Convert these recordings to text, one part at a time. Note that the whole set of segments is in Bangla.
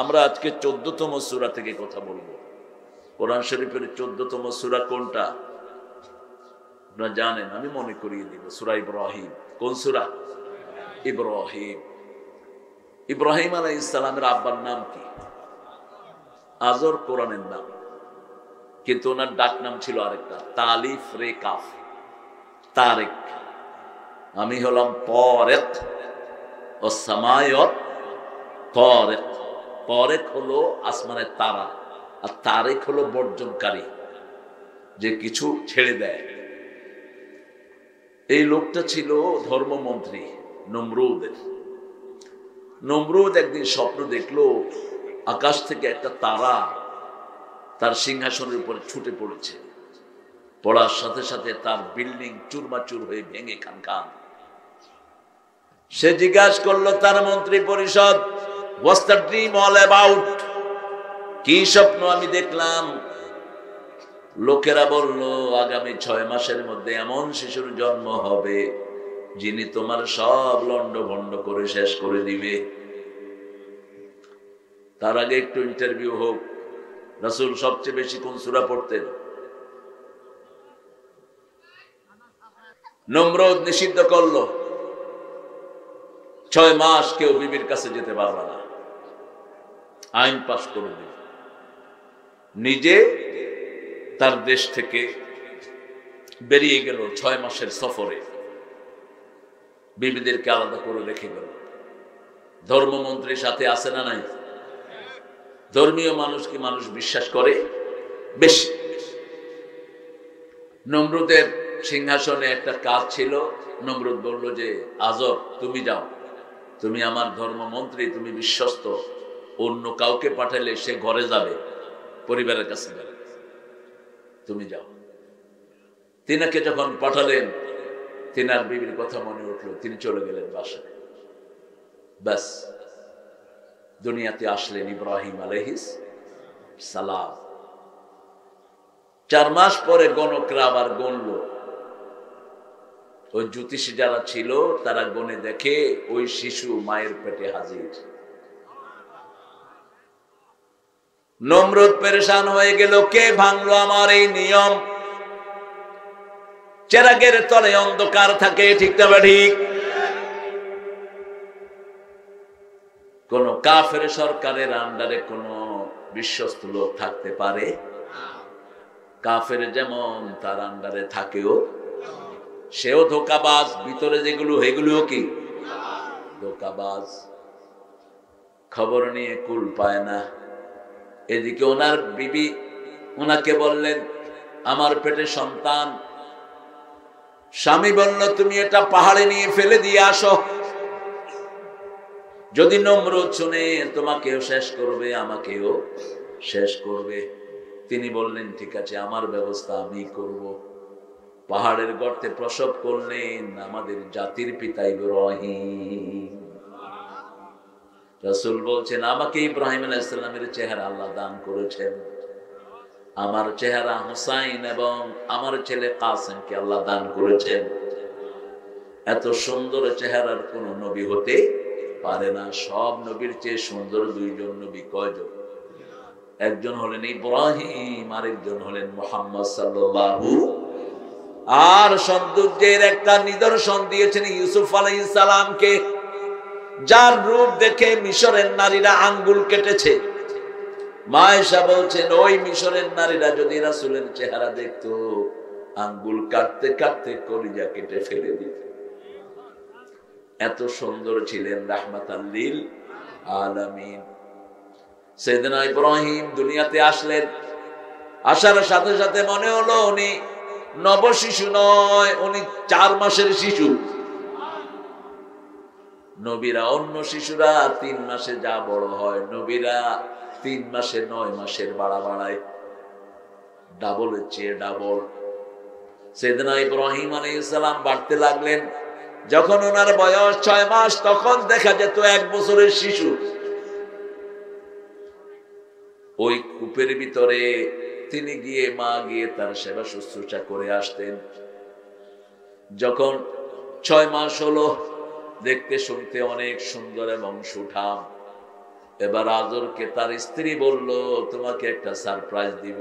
আমরা আজকে 14তম সূরা থেকে কথা বলবো। কোরআন শরীফের 14তম সূরা কোনটা আপনারা জানেন? আমি মনে করিয়ে দিব, সূরা ইব্রাহিম। কোন সূরা? ইব্রাহিম। ইব্রাহিম আলাইহিস সালামের আব্বার নাম কি? আজর কোরআনের নাম, কিন্তু ওনার ডাক নাম ছিল আরেকটা, তালিফ রে কাফ, তারেক। আমি হলাম পরেক ও সামায়ত তরেক। পরেক হলো আসমানের তারা, আর তারেক হলো বর্জনকারী, যে কিছু ছেড়ে দেয়। এই লোকটা ছিল ধর্মমন্ত্রী নমরুদের। নমরুদ একদিন স্বপ্ন দেখলো আকাশ থেকে একটা তারা তার সিংহাসনের উপরে ছুটে পড়েছে। পড়ার সাথে সাথে তার বিল্ডিং চুরমাচুর হয়ে ভেঙে খানখান। সে জিজ্ঞাসা করলো তার মন্ত্রী পরিষদ, what's the dream all about? কি স্বপ্ন আমি দেখলাম? লোকেরা বলল, আগামী 6 মাসের মধ্যে এমন শিশুর জন্ম হবে যিনি তোমার সব লন্ডভন্ড করে শেষ করে দিবে। তার আগে একটু ইন্টারভিউ হোক। রাসূল সবচেয়ে বেশি কোন সূরা পড়তেন? নমরুদ নিষিদ্ধ করলো, 6 মাস কেউ বিবির কাছে যেতে পারবে না, আইন পাশ করে দিল। নিজে তার দেশ থেকে বেরিয়ে গেল 6 মাসের সফরে, বিবিদেরকে আলাদা করে রেখে গেল। ধর্মমন্ত্রীর সাথে আছে না নাই? ধর্মীয় মানুষকে মানুষ বিশ্বাস করে বেশি। নমরুদের সিংহাসনে একটা কাজ ছিল। নমরুদ বলল যে, আজব তুমি যাও, তুমি আমার ধর্মমন্ত্রী, তুমি বিশ্বস্ত, অন্য কাউকে পাঠালে সে ঘরে যাবে, পরিবারের কাছে যাবে, তুমি যাও। তিনাকে যখন পাঠালেন, তিনার বিবির কথা মনে উঠলো, তিনি চলে গেলেন বাসায়। ব্যাস, দুনিয়াতে আসলেন ইব্রাহিম আলাইহিস সালাম। 4 মাস পরে গণকরা আবার গণল। ওই জ্যোতিষী যারা ছিল তারা গণে দেখে ওই শিশু মায়ের পেটে হাজির। নমরুদ পেরেশান হয়ে গেল, কে ভাঙলো আমার এই নিয়ম? চেরাগের তলে অন্ধকার থাকে, ঠিক না ঠিক? কোন কাফের সরকারের আন্ডারে কোন বিশ্বস্ত লোক থাকতে পারে? কাফের যেমন তার আন্ডারে থাকেও, সেও ধোঁকাবাজ। ভিতরে যেগুলো এগুলোও কি ধোঁকাবাজ। খবর নিয়ে কুল পায় না। এদিকে ওনার বিবি ওনাকে বললেন, আমার পেটে সন্তান। স্বামী বলল, তুমি এটা পাহাড়ে নিয়ে ফেলে দিয়ে আসো, যদি নমরুদ শুনে তোমাকেও শেষ করবে, আমাকেও শেষ করবে। তিনি বললেন, ঠিক আছে, আমার ব্যবস্থা আমি করব। পাহাড়ের গর্তে প্রসব করলেন আমাদের জাতির পিতা ইব্রাহিম। রাসূল বলছেন, আমাকে ইব্রাহিম আলাইহিস সালামের চেহারা আল্লাহ দান করেছেন, আমার চেহারা হুসাইন এবং আমার ছেলে কাসেমকে আল্লাহ দান করেছেন। এত সুন্দর চেহারার কোন নবী হতে পারে না। সব নবীর চেয়ে সুন্দর 2 জন নবী। কয়জন? একজন হলেন ইব্রাহিম, আরেকজন হলেন মুহাম্মদ সাল্লাল্লাহু। আর সৌন্দর্যের একটা নিদর্শন দিয়েছেন ইউসুফ আলাইহিস সালামকে, যার রূপ দেখে মিশরের নারীরা আঙ্গুল কেটেছে। মা আয়েশা বলছেন, ওই মিশরের নারীরা যদি রাসূলের চেহারা দেখতো, আঙ্গুল কাটতে কাটতে কলিজা কেটে ফেলে দিত। এত সুন্দর ছিলেন, রাহমাতাল লিল আলামিন। সাইয়েদনা ইব্রাহিম দুনিয়াতে আসলেন। আসার সাথে সাথে মনে হলো উনি নবশিশু নয়, উনি 4 মাসের শিশু। নবীরা, অন্য শিশুরা 3 মাসে যা বড় হয়, নবীরা 3 মাসে 9 মাসের বাড়ায়, ডাবলের চেয়ে ডাবল। সাইয়েদনা ইব্রাহিম আলাইহিস সালাম বাড়তে লাগলেন। যখন ওনার বয়স 6 মাস, তখন দেখা যেত 1 বছরের শিশু। ওই কূপের ভিতরে তিনি গিয়ে, মা গিয়ে তার সেবা শুশ্রূষা করে আসতেন। যখন 6 মাস হলো, দেখতে শুনতে অনেক সুন্দর এবং সুঠাম। এবার আজরকে তার স্ত্রী বলল, তোমাকে একটা সারপ্রাইজ দিব।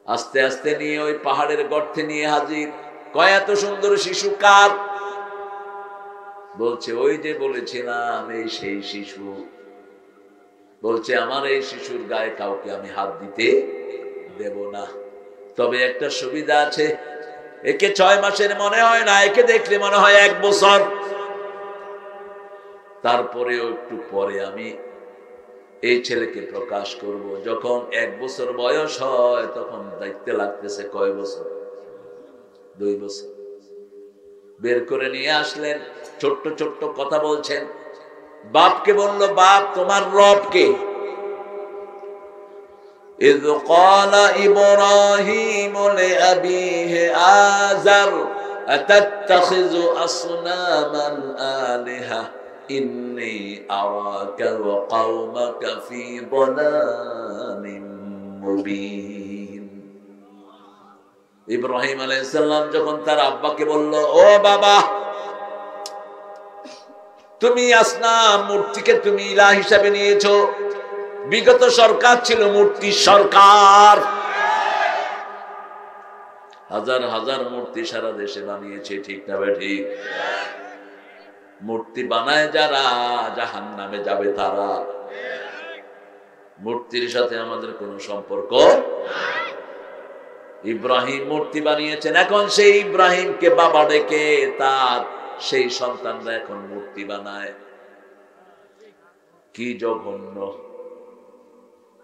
আস্তে আস্তে নিয়ে ওই পাহাড়ের গর্তে নিয়ে হাজির। কয় এত সুন্দর শিশু কার? বলছে ওই যে বলেছিলাম এই সেই শিশু। বলছে আমার এই শিশুর গায়ে কাউকে আমি হাত দিতে দেব না, তবে একটা সুবিধা আছে, একে 6 মাসের মনে হয় না, একে দেখলে মনে হয় 1 বছর। তারপরেও একটু পরে আমি এই ছেলেকে প্রকাশ করব। যখন 1 বছর বয়স হয় তখন দেখতে লাগতেছে কয় বছর? 2 বছর। বের করে নিয়ে আসলেন, ছোট্ট ছোট্ট কথা বলছেন। বাপকে বলল, বাপ তোমার রব কে? إذ قال إبراهيم لأبيه آزر أتتخذ أصناما آلهة إني أراك وقومك في ضلال مبين। ইব্রাহিম আলাইহিস সালাম যখন তার আব্বাকে বলল, ও বাবা, তুমি আসনাম মূর্তিকে তুমি ইলাহ হিসাবে নিয়েছো। বিগত সরকার ছিল মূর্তি সরকার, হাজার হাজার মূর্তি সারা দেশে বানিয়েছে, ঠিক না ঠিক? মূর্তি বানায় যারা জাহান্নামে যাবে তারা। মূর্তির সাথে আমাদের কোনো সম্পর্ক। ইব্রাহিম মূর্তি বানিয়েছেন, এখন সেই ইব্রাহিমকে বাবা ডেকে তার সেই সন্তানরা এখন মূর্তি বানায়। কি জঘন্য!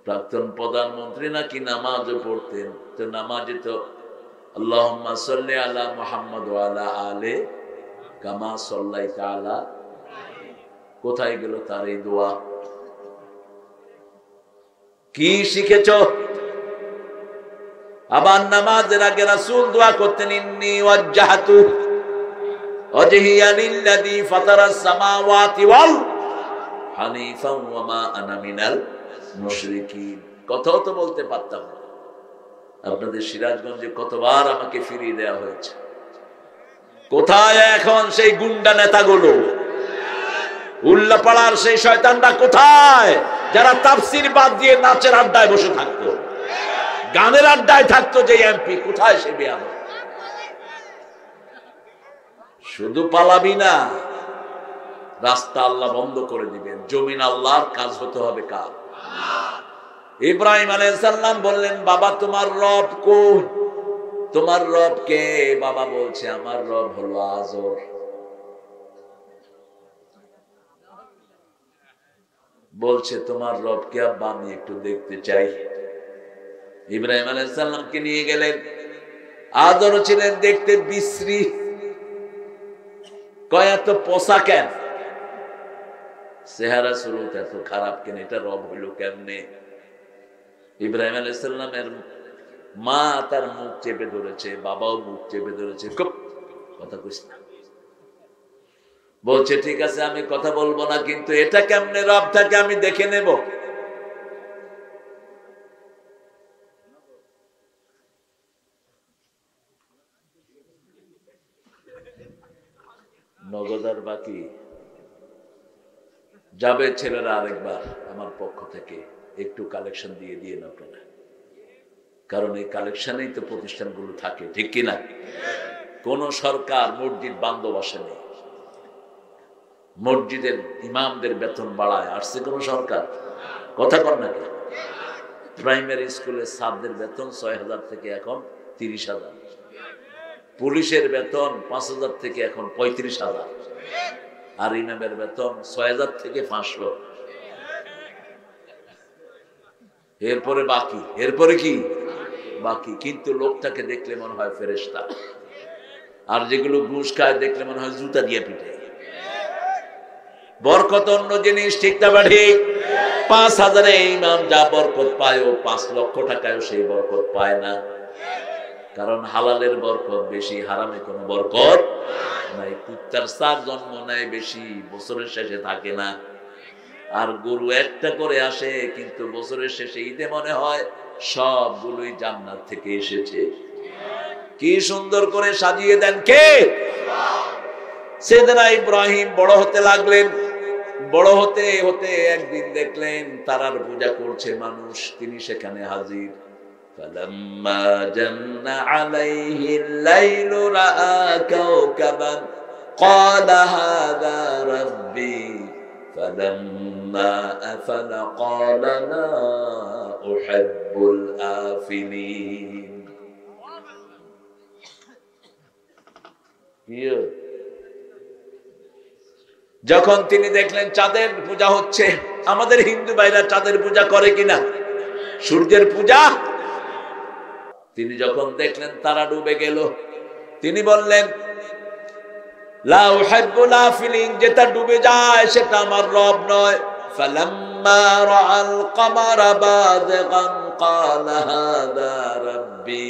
প্রাক্তন প্রধানমন্ত্রী নাকি নামাজও পড়তেন, তো নামাজে তো আল্লাহুম্মা সাল্লি আলা মুহাম্মদ ওয়া আলা আলি কামা সাল্লাইতা আলা। কোথায় গেল তার এই দোয়া? কি শিখেছো? আবার নামাজের আগে রাসূল দোয়া করতেন, ইন্নী ওয়াজ্জাহতু ওয়াজহিয়া লিল্লাযী ফাতারাস সামাওয়াতি ওয়াল হানিফান ওয়া মা আনা মিনাল মুশরিকিন। কথাও তো বলতে পারতাম না। আপনাদের সিরাজগঞ্জে কতবার আমাকে ফিরিয়ে দেওয়া হয়েছে। কোথায় এখন সেই গুন্ডা নেতাগুলো? উল্লাপাড়ার সেই শয়তানরা কোথায়, যারা তাফসীর বাদ দিয়ে নাচের আড্ডায় বসে থাকতো, গানের আড্ডায় থাকতো? যে এমপি কোথায় সে বেয়াদব? শুধু পালাবি না, রাস্তা আল্লাহ বন্ধ করে দিবেন। জমিন আল্লাহর, কাজ হতে হবে কার? ইব্রাহিম আলাইহিস সালাম বললেন, বাবা তোমার রব কোন? তোমার রব কে? বাবা বলছে, আমার রব হলো আজর। বলছে, তোমার রব কে? আব্বা আমি একটু দেখতে চাই। ইব্রাহিম আলাইহিস সালামকে নিয়ে গেলেন। আজর ছিলেন দেখতে বিশ্রী। কয় এত পোষা কেন? চেহারা সুরত এত খারাপ কেন? এটা রব হইল কেমনে? ইব্রাহিম আলাইহিস সালামের মা তার মুখ চেপে ধরেছে, বাবাও মুখ চেপে ধরেছে। খুব কথা কইস না। বলছে, ঠিক আছে আমি কথা বলবো না, কিন্তু এটা কেমনে রব থাকে আমি দেখে নেব। নগদার বাকি যাবে ছেলেরা, আরেকবার আমার পক্ষ থেকে একটু কালেকশন দিয়ে দিয়ে আপনারা, কারণ এই কালেকশনেই তো প্রতিষ্ঠানগুলো থাকে, ঠিক কিনা? কোন সরকার মসজিদ বান্ধব আসেনি, মসজিদের ইমামদের বেতন বাড়ায় আসছে কোন সরকার? কথা কর না কেন? প্রাইমারি স্কুলের ছাত্রদের বেতন ৬,০০০ থেকে এখন ৩০,০০০, পুলিশের বেতন ৫,০০০ থেকে এখন ৩৫,০০০, আর ইমামের বেতন ৬,০০০ থেকে ৫০০। এরপরে বাকি, এরপরে কি বাকি? কিন্তু লোকটাকে দেখলে মনে হয় ফেরেশতা, আর যেগুলো ঘুষ খায় দেখলে মনে হয় জুতা দিয়ে পিঠে। বরকত অন্য জিনিস, ঠিক না ঠিক? ৫,০০০ ইমাম যা বরকত পায়, ৫ লক্ষ টাকায় সেই বরকত পায় না। কারণ হালালের বরকত বেশি, হারামে কোনো বরকত নাই। কুত্তার সার জন্ম নেয় বেশি, বছরের শেষে থাকে না। আর গরু একটা করে আসে, কিন্তু বছরের শেষে ঈদে মনে হয় সবগুলোই জান্নাত থেকে এসেছে। কি সুন্দর করে সাজিয়ে দেন কে? সাইয়েদনা ইব্রাহিম বড় হতে লাগলেন, বড় হতে হতে একদিন দেখলেন তারার পূজা করছে মানুষ, তিনি সেখানে হাজির। فلما جن عليه الليل رأى كوكبا قال هذا ربي فلما أفل قال لا أحب الآفلين. যখন তিনি দেখলেন চাঁদের পূজা হচ্ছে, আমাদের হিন্দু ভাইরা চাঁদের পূজা করে কিনা, সূর্যের পূজা, তিনি যখন দেখলেন তারা ডুবে গেল, তিনি বললেন লা উহিব্বুল আফিলিন, যেটা ডুবে যায় সেটা আমার রব নয়। ফালাম্মা রাআল কমারা বাযিগান ক্বালা হাযা রাব্বি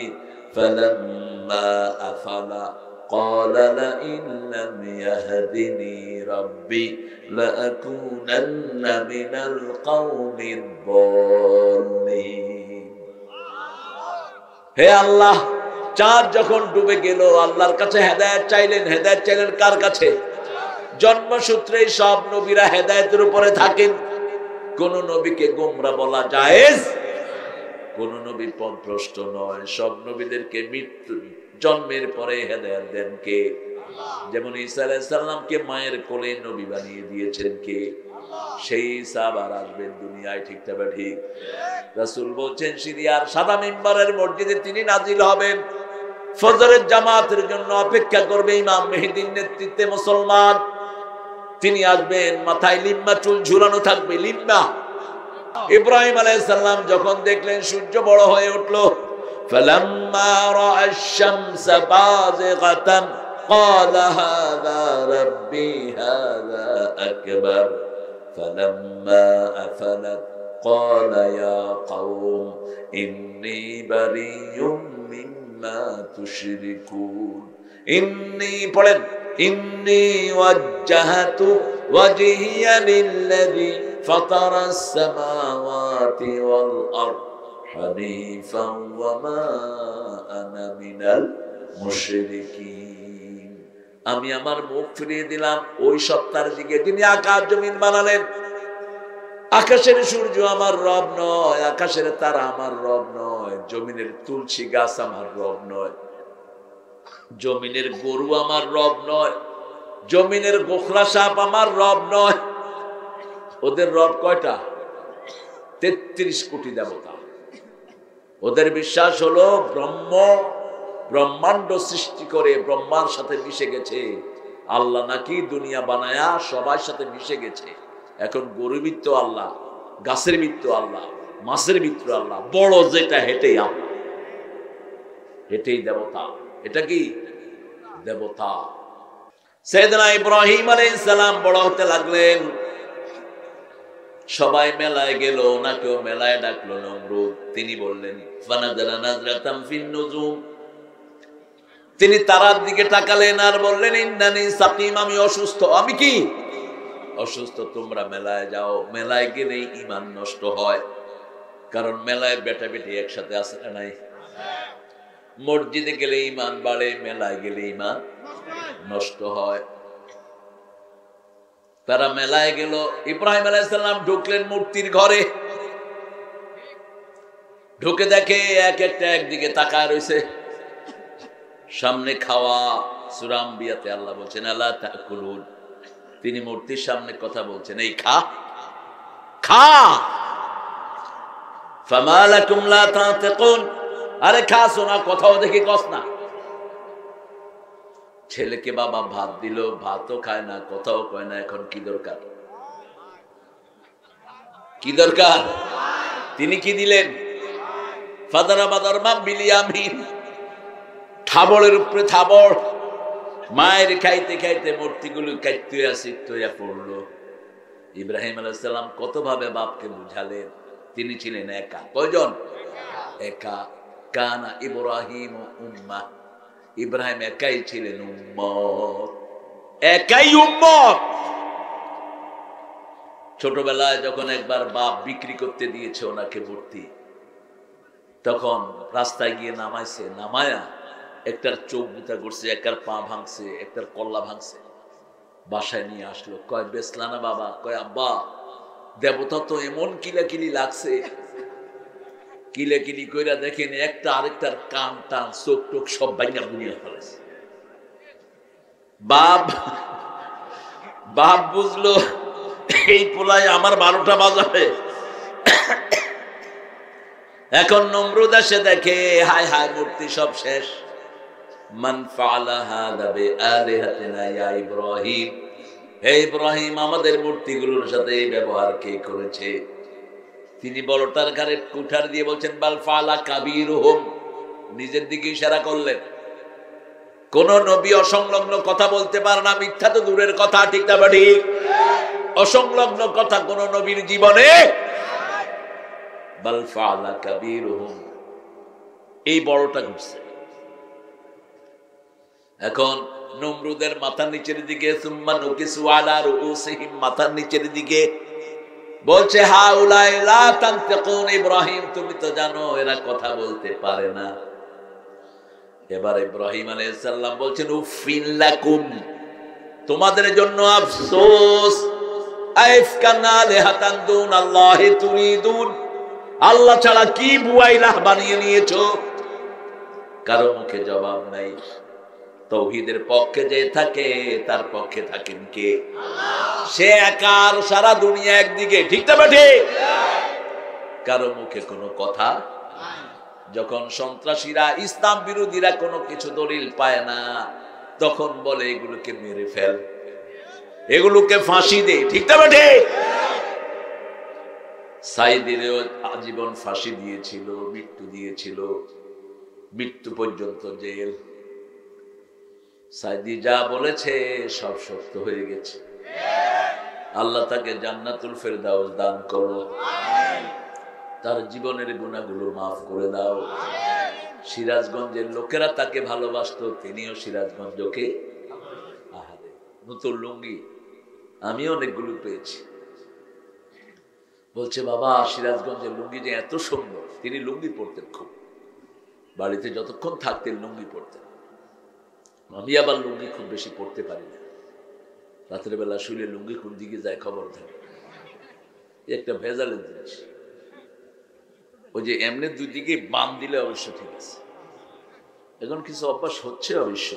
ফালাম্মা আফালা ক্বালা লাইন লাম ইয়াহদিনি রাব্বি লাআকুনান্না মিনাল কওমিদ যালিমিন। হে আল্লাহ, চাঁদ যখন ডুবে গেল আল্লাহর কাছে হেদায়েত চাইলেন। হেদায়েত চাইলেন কার কাছে? জন্মসূত্রেই সব নবীরা হেদায়েতের উপরে থাকেন। কোন নবীকে গোমরা বলা জায়েজ, কোন নবী পথভ্রষ্ট নয়। সব নবীদেরকে মৃত্যু জন্মের পরে হেদায়েত দেন কে? যেমন ঈসা আলাইহিস সালামকে মায়ের কোলে নবী বানিয়ে দিয়েছেন কে? সেই ঈসা আবার আসবেন দুনিয়ায়, ঠিক তবে ঠিক। রাসূল বলছেন সিরিয়ার সাদা মিম্বরের মসজিদে তিনি নাজিল হবেন, ফজরের জামাতের জন্য অপেক্ষা করবে ইমাম মেহেদীর নেতৃত্বে মুসলমান। তিনি আসবেন, মাথায় লিম্বা চুল ঝুলানো থাকবে, লিম্বা। ইব্রাহিম আলাইহিস সালাম যখন দেখলেন সূর্য বড় হয়ে উঠল, ফালাম্মা রাআশ শামসা বাযিগাতান ক্বালা হাযা রাব্বি হাযা আকবার ফালাম্মা আফালাত ক্বালা ইয়া কওম ইন্নী বারিয়ুম মিম্মা তুশরিকুন। ইন্নী পড়েন, ইন্নী ওয়াজ্জাহতু ওয়াজহিয়া লিল্লাযী ফাতারাস সামাওয়াতি ওয়াল আরদ হানিফান ওয়া মা আনা মিনাল মুশরিকিন। আমি আমার মুখ ফিরিয়ে দিলাম ওই সত্তার দিকে যিনি আকাশ জমিন বানালেন। আকাশের সূর্য আমার রব নয়, আকাশের তারা আমার রব নয়, জমিনের তুলসী গাছ আমার রব নয়, জমিনের গরু আমার রব নয়, জমিনের গোখরা সাপ আমার রব নয়। ওদের রব কয়টা? 33 কোটি দেবতা। ওদের বিশ্বাস হলো ব্রহ্মাণ্ড সৃষ্টি করে ব্রহ্মার সাথে মিশে গেছে। আল্লাহ নাকি দুনিয়া বানায়া সবার সাথে মিশে গেছে। এখন গরু মিত্র আল্লাহ, গাছের মিত্র আল্লাহ, মাছের মিত্র আল্লাহ, বড় যেটা হেঁটেই আল্লাহ, হেঁটেই দেবতা। এটা কি দেবতা? সাইয়েদনা ইব্রাহিম আলাইহিস সালাম বড় হতে লাগলেন, সবাই মেলায় গেল, ওনাকেও মেলায় ডাকলো নমরুদ। তিনি বললেন ফানাযারা নাযরাতাম ফিন নুজুম, তিনি তারার দিকে তাকালেন আর বললেন ইন্নানি সাকিম, আমি অসুস্থ। আমি কি অসুস্থ? তোমরা মেলায় যাও। মেলায় গেলেই ঈমান নষ্ট হয়, কারণ মেলায় বেটা বেটি একসাথে আছে না নাই? মসজিদে গেলে ঈমান বাড়ে, মেলায় গেলে ঈমান নষ্ট হয়। তারা মেলায় গেল। ইব্রাহিম আলাইহিস সালাম ঢুকলেন মূর্তির ঘরে, ঢুকে দেখে এক একটা একদিকে তাকায় রয়েছে। সামনে খাওয়া। সূরা আম্বিয়াতে আল্লাহ বলছেন আলা তাকুলুন, তিনি মূর্তির সামনে কথা বলছেন, এই খা খা। ফামা লাকুম লা তানতিকুন, আরে খাস না, কথাও দেখি কস না। ছেলেকে বাবা ভাত দিল, ভাতও খায় না, কথাও কয় না। এখন কি দরকার? কি দরকার? তিনি কি দিলেন? ফাদারা বাদার মা বিলিয়ামিন, থাবড়ের উপরে থাবড়। মায়ের খাইতে খাইতে মূর্তিগুলো কাইতে আসিয়া পড়লো। ইব্রাহিম আলাইহিস সালাম কত ভাবে বাপকে বুঝালেন। তিনি ছিলেন একা। কয়জন? একা। কানা ইব্রাহিম উম্মাহ, ইব্রাহিম একাই ছিলেন উম্মত, একাই উম্মত। ছোটবেলায় যখন একবার বাপ বিক্রি করতে দিয়েছে ওনাকে মূর্তি, তখন রাস্তায় গিয়ে নামাইছে, নামায়া একটার চোখ বুতা করছে, একটার পা ভাঙছে, একটার কল্লা ভাঙছে। বাসায় নিয়ে আসলো, কয় বেচলা না বাবা? কয় আব্বা দেবতা তো এমন কিলাকিলি লাগছে, কিলাকিলি কইরা দেখেন একটা আরেকটার কান টান চোখ টোক সব ভাঙা বুনিয়া ফেলেছে। বাপ বাপ বুঝলো এই পোলায় আমার 12টা বাজাবে। এখন নমরুদ এসে দেখে হায় হায় মূর্তি সব শেষ। মান ফাআলা হাযা বিআলিহাতিনা ইয়া ইব্রাহিম, হে ইব্রাহিম আমাদের মূর্তিগুলোর সাথে এই ব্যবহার কে করেছে? তিনি বড়টার ঘাড়ে কুঠার দিয়ে বলছেন বাল ফাআলা কাবীরুহুম, নিজের দিকে ইশারা করলেন। কোন নবী অসংলগ্ন কথা বলতে পারে না, মিথ্যা তো দূরের কথা, ঠিক না ঠিক? অসংলগ্ন কথা কোন নবীর জীবনে বাল ফাআলা কাবীরুহুম, এই বড়টা ঘটছে। এখন নমরুদের মাথার নিচের দিকে সুম্মা নুকিসু আলা রুউসিহিম, মাথার নিচের দিকে বলছে হাউলাই লা তানতিকুন, ইব্রাহিম তুমি তো জানো এরা কথা বলতে পারে না। এবার ইব্রাহিম আলাইহিস সালাম বলছেন উফিল লাকুম, তোমাদের জন্য আফসোস, আইফকানা লিহাতান দুন আল্লাহি তুরিদুন, আল্লাহ ছাড়া কি বুয়াইলাহ বানিয়ে নিয়েছো? কারো মুখে জবাব নাই। তাওহীদের পক্ষে যে থাকে তার পক্ষে থাকেন কে? সে একার, সারা দুনিয়া একদিকে, ঠিক না ঠিক? কারো মুখে কোনো কথা। যখন সন্ত্রাসীরা ইসলাম বিরোধীরা কোনো কিছু দলিল পায় না, তখন বলে এগুলোকে মেরে ফেল, এগুলোকে ফাঁসি দে, ঠিক না ঠিক? সাইদিরেও আজীবন ফাঁসি দিয়েছিল, মৃত্যু দিয়েছিল, মৃত্যু পর্যন্ত জেল। সাইদি যা বলেছে সব সত্য হয়ে গেছে। আল্লাহ তাকে জান্নাতুল ফেরদাউস দান করো, তার জীবনের গুনাহগুলো মাফ করে দাও। সিরাজগঞ্জের লোকেরা তাকে ভালোবাসতো, তিনিও সিরাজগঞ্জকে আহারে নতুন লুঙ্গি আমি অনেকগুলো পেয়েছি। বলছে বাবা সিরাজগঞ্জের লুঙ্গি যে এত সুন্দর, তিনি লুঙ্গি পরতেন খুব, বাড়িতে যতক্ষণ থাকতেন লুঙ্গি পরতেন। আমি আবার লুঙ্গি খুব বেশি পড়তে পারি না, রাতের বেলা শুলে লুঙ্গি কোন দিকে যায় খবর থাকে, একটা ভেজালের জিনিস। ওই যে এমনি দুই দিকে বান দিলে অবশ্য ঠিক আছে, এখন কিছু অভ্যাস হচ্ছে অবশ্য,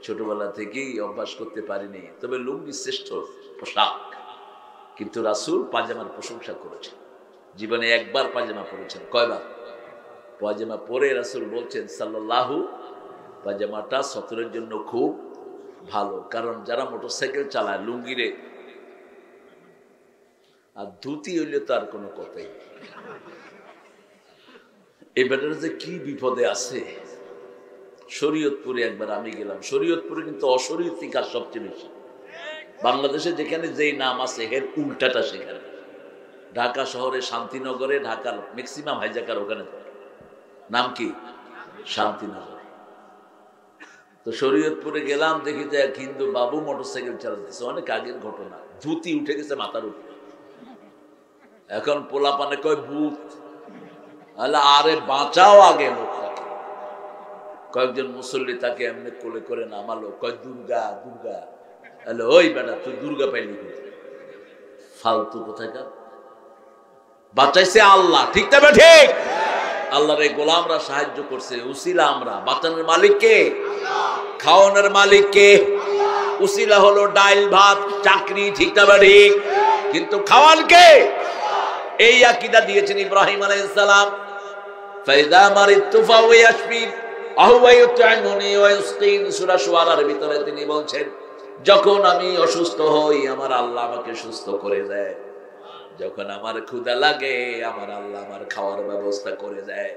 ছোটবেলা থেকেই অভ্যাস করতে পারিনি। তবে লুঙ্গি শ্রেষ্ঠ পোশাক, কিন্তু রাসূল পাজামার প্রশংসা করেছেন, জীবনে একবার পাজামা পরেছেন। কয়বার পাজামা পরে রাসূল বলছেন সাল্লাল্লাহু, পাজামাটা সতরের জন্য খুব ভালো, কারণ যারা মোটরসাইকেল চালায় লুঙ্গিরে আর ধুতি হইলে তো আর কোনো কথাই। এই ব্যাটারে যে কি বিপদে আছে। শরীয়তপুরে একবার আমি গেলাম, শরীয়তপুরে কিন্তু অশরীয়তি কাজ সবচেয়ে বেশি। বাংলাদেশে যেখানে যেই নাম আছে এর উল্টাটা সেখানে। ঢাকা শহরে শান্তিনগরে, ঢাকার ম্যাক্সিমাম হাইজাকার ওখানে নাম কি শান্তিনগর। তো শরীয়তপুরে গেলাম, দেখি যে এক হিন্দু বাবু মোটরসাইকেল চালাতেছে, অনেক আগের ঘটনা, ধুতি উঠে গেছে মাথার উপরে। এখন পোলাপানে কয় ভূত, আরে বাঁচাও আগে লোকটাকে। কয়েকজন মুসল্লি তাকে এমনি কোলে করে নামালো, কয় দুর্গা দুর্গা। ওই বেটা তুই দুর্গা পাইলি ফালতু কোথাকার, বাঁচাইছে আল্লাহ, ঠিক না ঠিক? আল্লাহর এই গোলামরা সাহায্য করছে, উসিলা আমরা, বাঁচানোর মালিক কে? খাওয়ানোর মালিক কে? উসিলা হলো ডাইল ভাত চাকরি, ঠিক না ঠিক? কিন্তু খাওয়ান কে? এই আকীদা দিয়েছেন ইব্রাহিম আলাইহিস সালাম। ফাইদা মারিতু ফাহুয়া ইয়াশফিন আহুয়া ইউত'ইমুনি ওয়া ইসকিন, সূরা শুআরার ভিতরে তিনি বলছেন যখন আমি অসুস্থ হই আমার আল্লাহ আমাকে সুস্থ করে দেয়, যখন আমার ক্ষুধা লাগে আমার আল্লাহ আমার খাওয়ার ব্যবস্থা করে দেয়,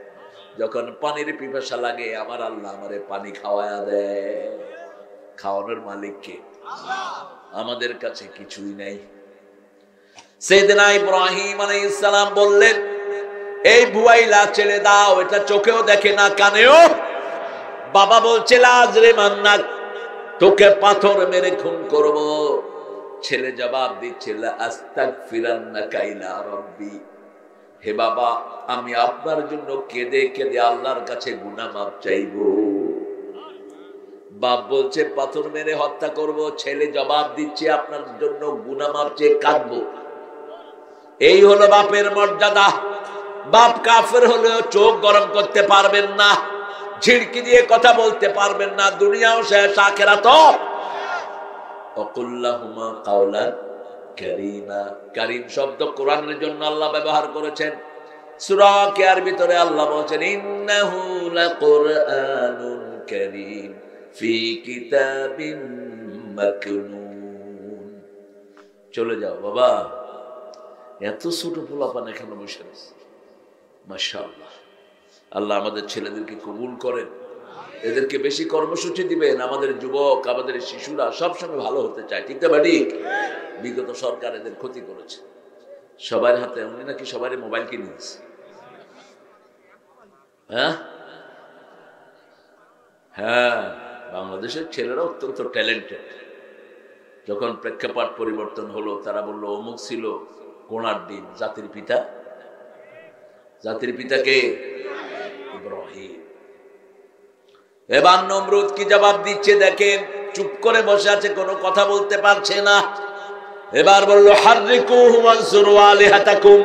যখন পানির পিপাসা লাগে আমার আল্লাহ আমারে পানি খাওয়ায়া দেয়। খাওয়ানোর মালিক কে? আমাদের কাছে কিছুই নাই। সাইয়েদনা ইব্রাহিম আলাইহিস সালাম বললেন এই বুয়াইলা ছেড়ে দাও, এটা চোখেও দেখে না কানেও। বাবা বলছে লাজরে মান্নাক, তোকে পাথর মেরে খুন করব। ছেলে জবাব দিচ্ছে লা আস্তাগফিরান্নাকা ইলা রাব্বি, হে বাবা আমি আপনার জন্য কেঁদে কেঁদে আল্লাহর কাছে গুনাহ মাফ চাইবো। বাপ বলছে পাথর মেরে হত্যা করব, ছেলে জবাব দিচ্ছে আপনার জন্য গুনাহ মাপ চেয়ে কাঁদবো। এই হলো বাপের মর্যাদা। বাপ কাফের হলেও চোখ গরম করতে পারবেন না, ঝিড়কি দিয়ে কথা বলতে পারবেন না, দুনিয়াও শেষ আখিরাতও। ওয়াকুল্লাহুমা কাওলান কারীমা। কারীম শব্দ কোরআনের জন্য আল্লাহ ব্যবহার করেছেন। সূরা কিয়ার ভিতরে আল্লাহ বলেছেন ইন্নাহু লাকুরআনুন কারীম ফি কিতাবিন মাকনুন। চলে যাও বাবা, এত ছোট পোলাপান এখানে বসে আছে। মাশাআল্লাহ, আল্লাহ আমাদের ছেলেদেরকে কবুল করেন, এদেরকে বেশি কর্মসূচি দিবেন। আমাদের যুবক, আমাদের শিশুরা সবসময় ভালো হতে চায়, ঠিক না বাড়ি? বিগত সরকার এদের ক্ষতি করেছে। সবার হাতে, উনি নাকি সবাই মোবাইল কিনে দিচ্ছে। হ্যাঁ হ্যাঁ, বাংলাদেশের ছেলেরা অত্যন্ত ট্যালেন্টেড। যখন প্রেক্ষাপট পরিবর্তন হলো, তারা বললো অমুক ছিল কোণার ডিম, জাতির পিতা। জাতির পিতাকে ইব্রাহিম। এবার নমরুদ কি জবাব দিচ্ছে দেখেন, চুপ করে বসে আছে, কোনো কথা বলতে পারছে না। এবার বলল হাররিকুহু ওয়ানসুরু আলিহাতাকুম,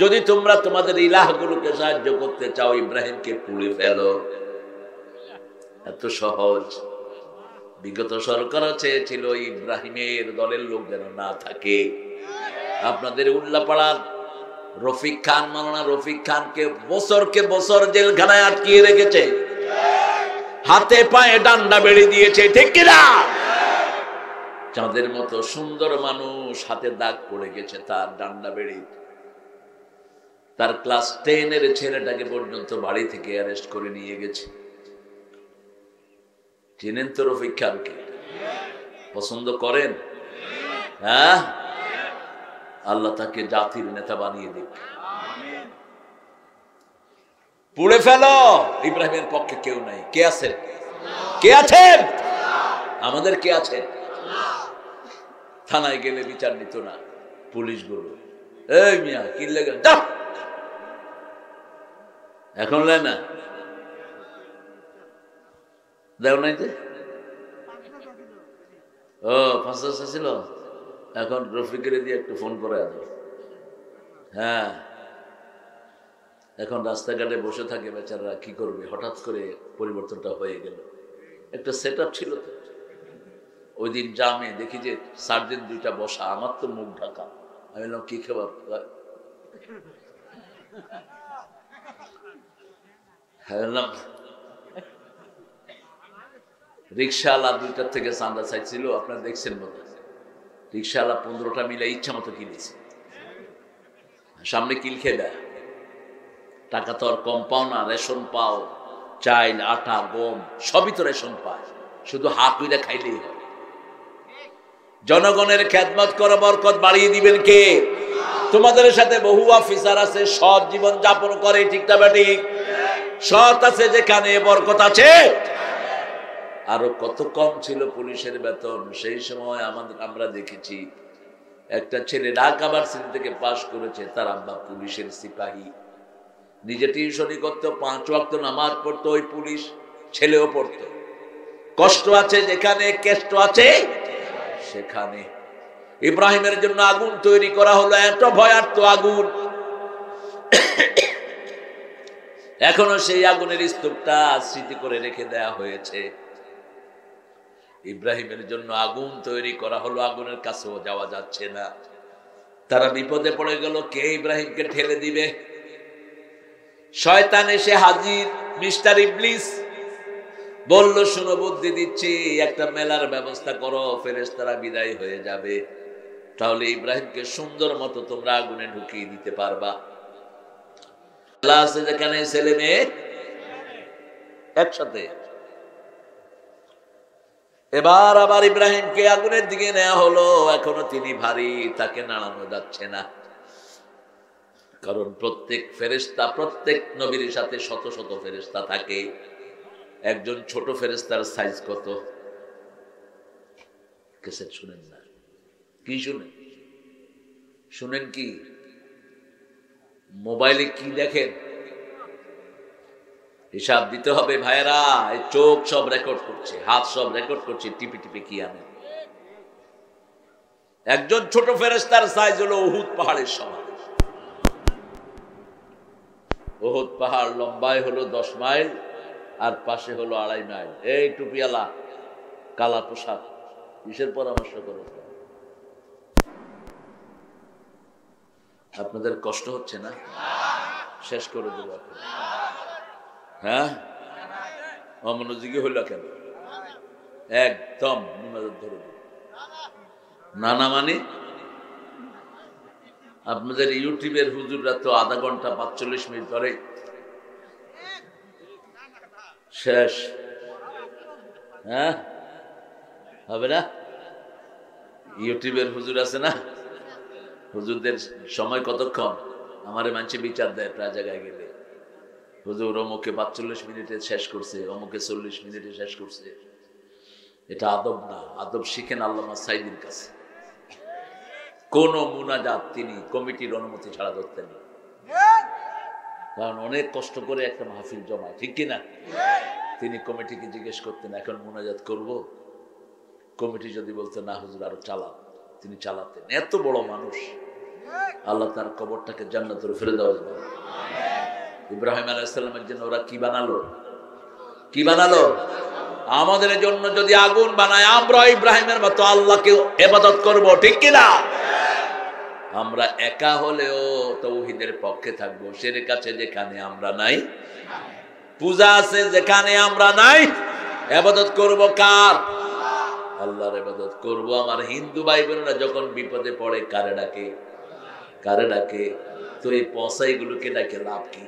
যদি তোমরা তোমাদের ইলাহগুলোকে সাহায্য করতে চাও, ইব্রাহিমকে পুড়ে ফেলো। এত সহজ। বিগত সরকার চেয়েছিল ইব্রাহিমের দলের লোক যেন না থাকে। আপনাদের উল্লাপাড়ার রফিক খান, মাওলানা রফিক খানকে বছরকে বছর জেলখানায় আটকিয়ে রেখেছে, হাতে পায়ে ডান্ডা বেড়ে দিয়েছে, ঠিক কিনা? চাঁদের মতো সুন্দর মানুষ, হাতে দাগ পড়ে গেছে তার ডান্ডা বেড়ে। তার ক্লাস 10 ছেলেটাকে পর্যন্ত বাড়ি থেকে অ্যারেস্ট করে নিয়ে গেছে। চেনেন তো রফিক খানকে? পছন্দ করেন? হ্যাঁ, আল্লাহ তাকে জাতির নেতা বানিয়ে দিক। পুড়ে ফেলো। ইব্রাহিমের পক্ষে কেউ নাই। কে আছেন? কে আছেন? আমাদের কে আছেন? থানায় গেলে বিচার নিত না পুলিশ গুলো। এই মিয়া কি লেগে এখন লে না দেও নাই যে। ও ৫০০ ছিল, এখন রফিকের দিয়ে একটু ফোন করে আনো। হ্যাঁ, এখন রাস্তাঘাটে বসে থাকে বেচারা, কি করবে? হঠাৎ করে পরিবর্তনটা হয়ে গেল। একটা সেট আপ ছিল তো। ওই দিন জামে দেখি যে সার্জেন্ট দুইটা বসা, আমার তো মুখ ঢাকা। আমি বললাম কি খাবার? রিক্সাওয়ালা 2টার থেকে চাঁদা চাইছিল, আপনারা দেখছেন বোধ হয়। রিক্সাওয়ালা 15টা মিলে ইচ্ছা মতো কিনেছে, সামনে কিল খেয়ে দেয়। টাকা তো আর কম পাও না, রেশন পাও, চাইল, আটা, গম সবই তো রেশন পায়, শুধু হাত ধুইরা খাইলেই হয়। জনগণের খেদমত করে বরকত বাড়িয়ে দিবেন কে? তোমাদের সাথে বহু অফিসার আছে, সৎ জীবন যাপন করে, ঠিক না বেটি? সৎ আছে যেখানে বরকত আছে। আরো কত কম ছিল পুলিশের বেতন সেই সময়। আমরা দেখেছি একটা ছেলে ঢাকা ইউনিভার্সিটি থেকে পাশ করেছে, তার আব্বা পুলিশের সিপাহী, নিজে টিউশনি করতো, 5 ওয়াক্ত নামাজ পড়তো, ওই পুলিশ ছেলেও পড়তো। কষ্ট আছে যেখানে, কেষ্ট আছে সেখানে। ইব্রাহিমের জন্য আগুন তৈরি করা হলো, এত ভয়ার্থ আগুন। এখনো সেই আগুনের স্তূপটা স্মৃতি করে রেখে দেয়া হয়েছে। ইব্রাহিমের জন্য আগুন তৈরি করা হলো, আগুনের কাছেও যাওয়া যাচ্ছে না। তারা বিপদে পড়ে গেল, কে ইব্রাহিমকে ঠেলে দিবে? শয়তান এসে হাজির, মিস্টার ইবলিস বলল শুনো, বুদ্ধি দিচ্ছি, একটা মেলার ব্যবস্থা করো, ফেরেশতারা বিদায় হয়ে যাবে, তাহলে ইব্রাহিমকে সুন্দর মতো তোমরা আগুনে ঢুকিয়ে দিতে পারবা। আছে যেখানে ছেলে মেয়ে একসাথে। এবার আবার ইব্রাহিমকে আগুনের দিকে নেওয়া হলো, এখনো তিনি ভারী, তাকে নাড়ানো যাচ্ছে না। কারণ প্রত্যেক ফেরেশতা, প্রত্যেক নবীর সাথে শত শত ফেরেশতা থাকে। একজন ছোট ফেরেশতার সাইজ কত? কেসেট শুনেন না? কি শুনেন? শুনেন কি? মোবাইলে কি দেখেন? হিসাব দিতে হবে ভাইরা। এই চোখ সব রেকর্ড করছে, হাত সব রেকর্ড করছে, টিপি টিপি কি আনে। একজন ছোট ফেরেশতার সাইজ হলো উহুদ পাহাড়ের সমান। উহুদ পাহাড় লম্বায় হলো 10 মাইল, আর পাশে হলো 2.5 মাইল। এই টুপিওয়ালা কালা পোশাক, কিসের পরামর্শ করো? আপনাদের কষ্ট হচ্ছে না? শেষ করে দেবো আপনার। হ্যাঁ, অমনোযোগী হইল কেন? একদম মুনাজাত ধরে দেব। নানা মানে আপনাদের ইউটিউবের হুজুররা তো আধা ঘন্টা 45 মিনিট ধরে শেষ। হ্যাঁ, হবে না? ইউটিউবের হুজুর আছে না, হুজুরদের সময় কতক্ষণ? আমারে মানুষে বিচার দেয় প্রায় জায়গায় গেলে, হুজুর অমুকে 45 মিনিটে শেষ করছে, অমুকে 40 মিনিটে শেষ করছে। এটা আদব না। আদব শিখেন আল্লামা সাইদির কাছে। কোন মুনাজাত তিনি কমিটির অনুমতি ছাড়া ধরতেন, কারণ অনেক কষ্ট করে একটা মাহফিল জমায়, ঠিক কিনা? তিনি কমিটিকে জিজ্ঞেস করতেন এখন মুনাজাত করব? কমিটি যদি বলতো না হুজুর আরো চালান, তিনি চালাতেন। এত বড় মানুষ, আল্লাহ তার কবরটাকে জান্নাতের ফেলে দেওয়া যাবে। ইব্রাহিম আলাইহিস সালামের জন্য ওরা কি বানালো? কি বানালো? আমাদের জন্য যদি আগুন বানায়, আমরা ইব্রাহিমের মতো আল্লাহকে ইবাদত করব, ঠিক কিনা? আমরা একা হলেও তাওহীদের পক্ষে থাকবো। শিরক আছে যেখানে আমরা নাই, পূজা আছে যেখানে আমরা নাই, ইবাদত করব কার? আল্লাহর ইবাদত করব। আমার হিন্দু ভাই বোনেরা যখন বিপদে পড়ে কারে ডাকে? কারে ডাকে? তো এই পসাইগুলোকে ডাকে লাভ কি?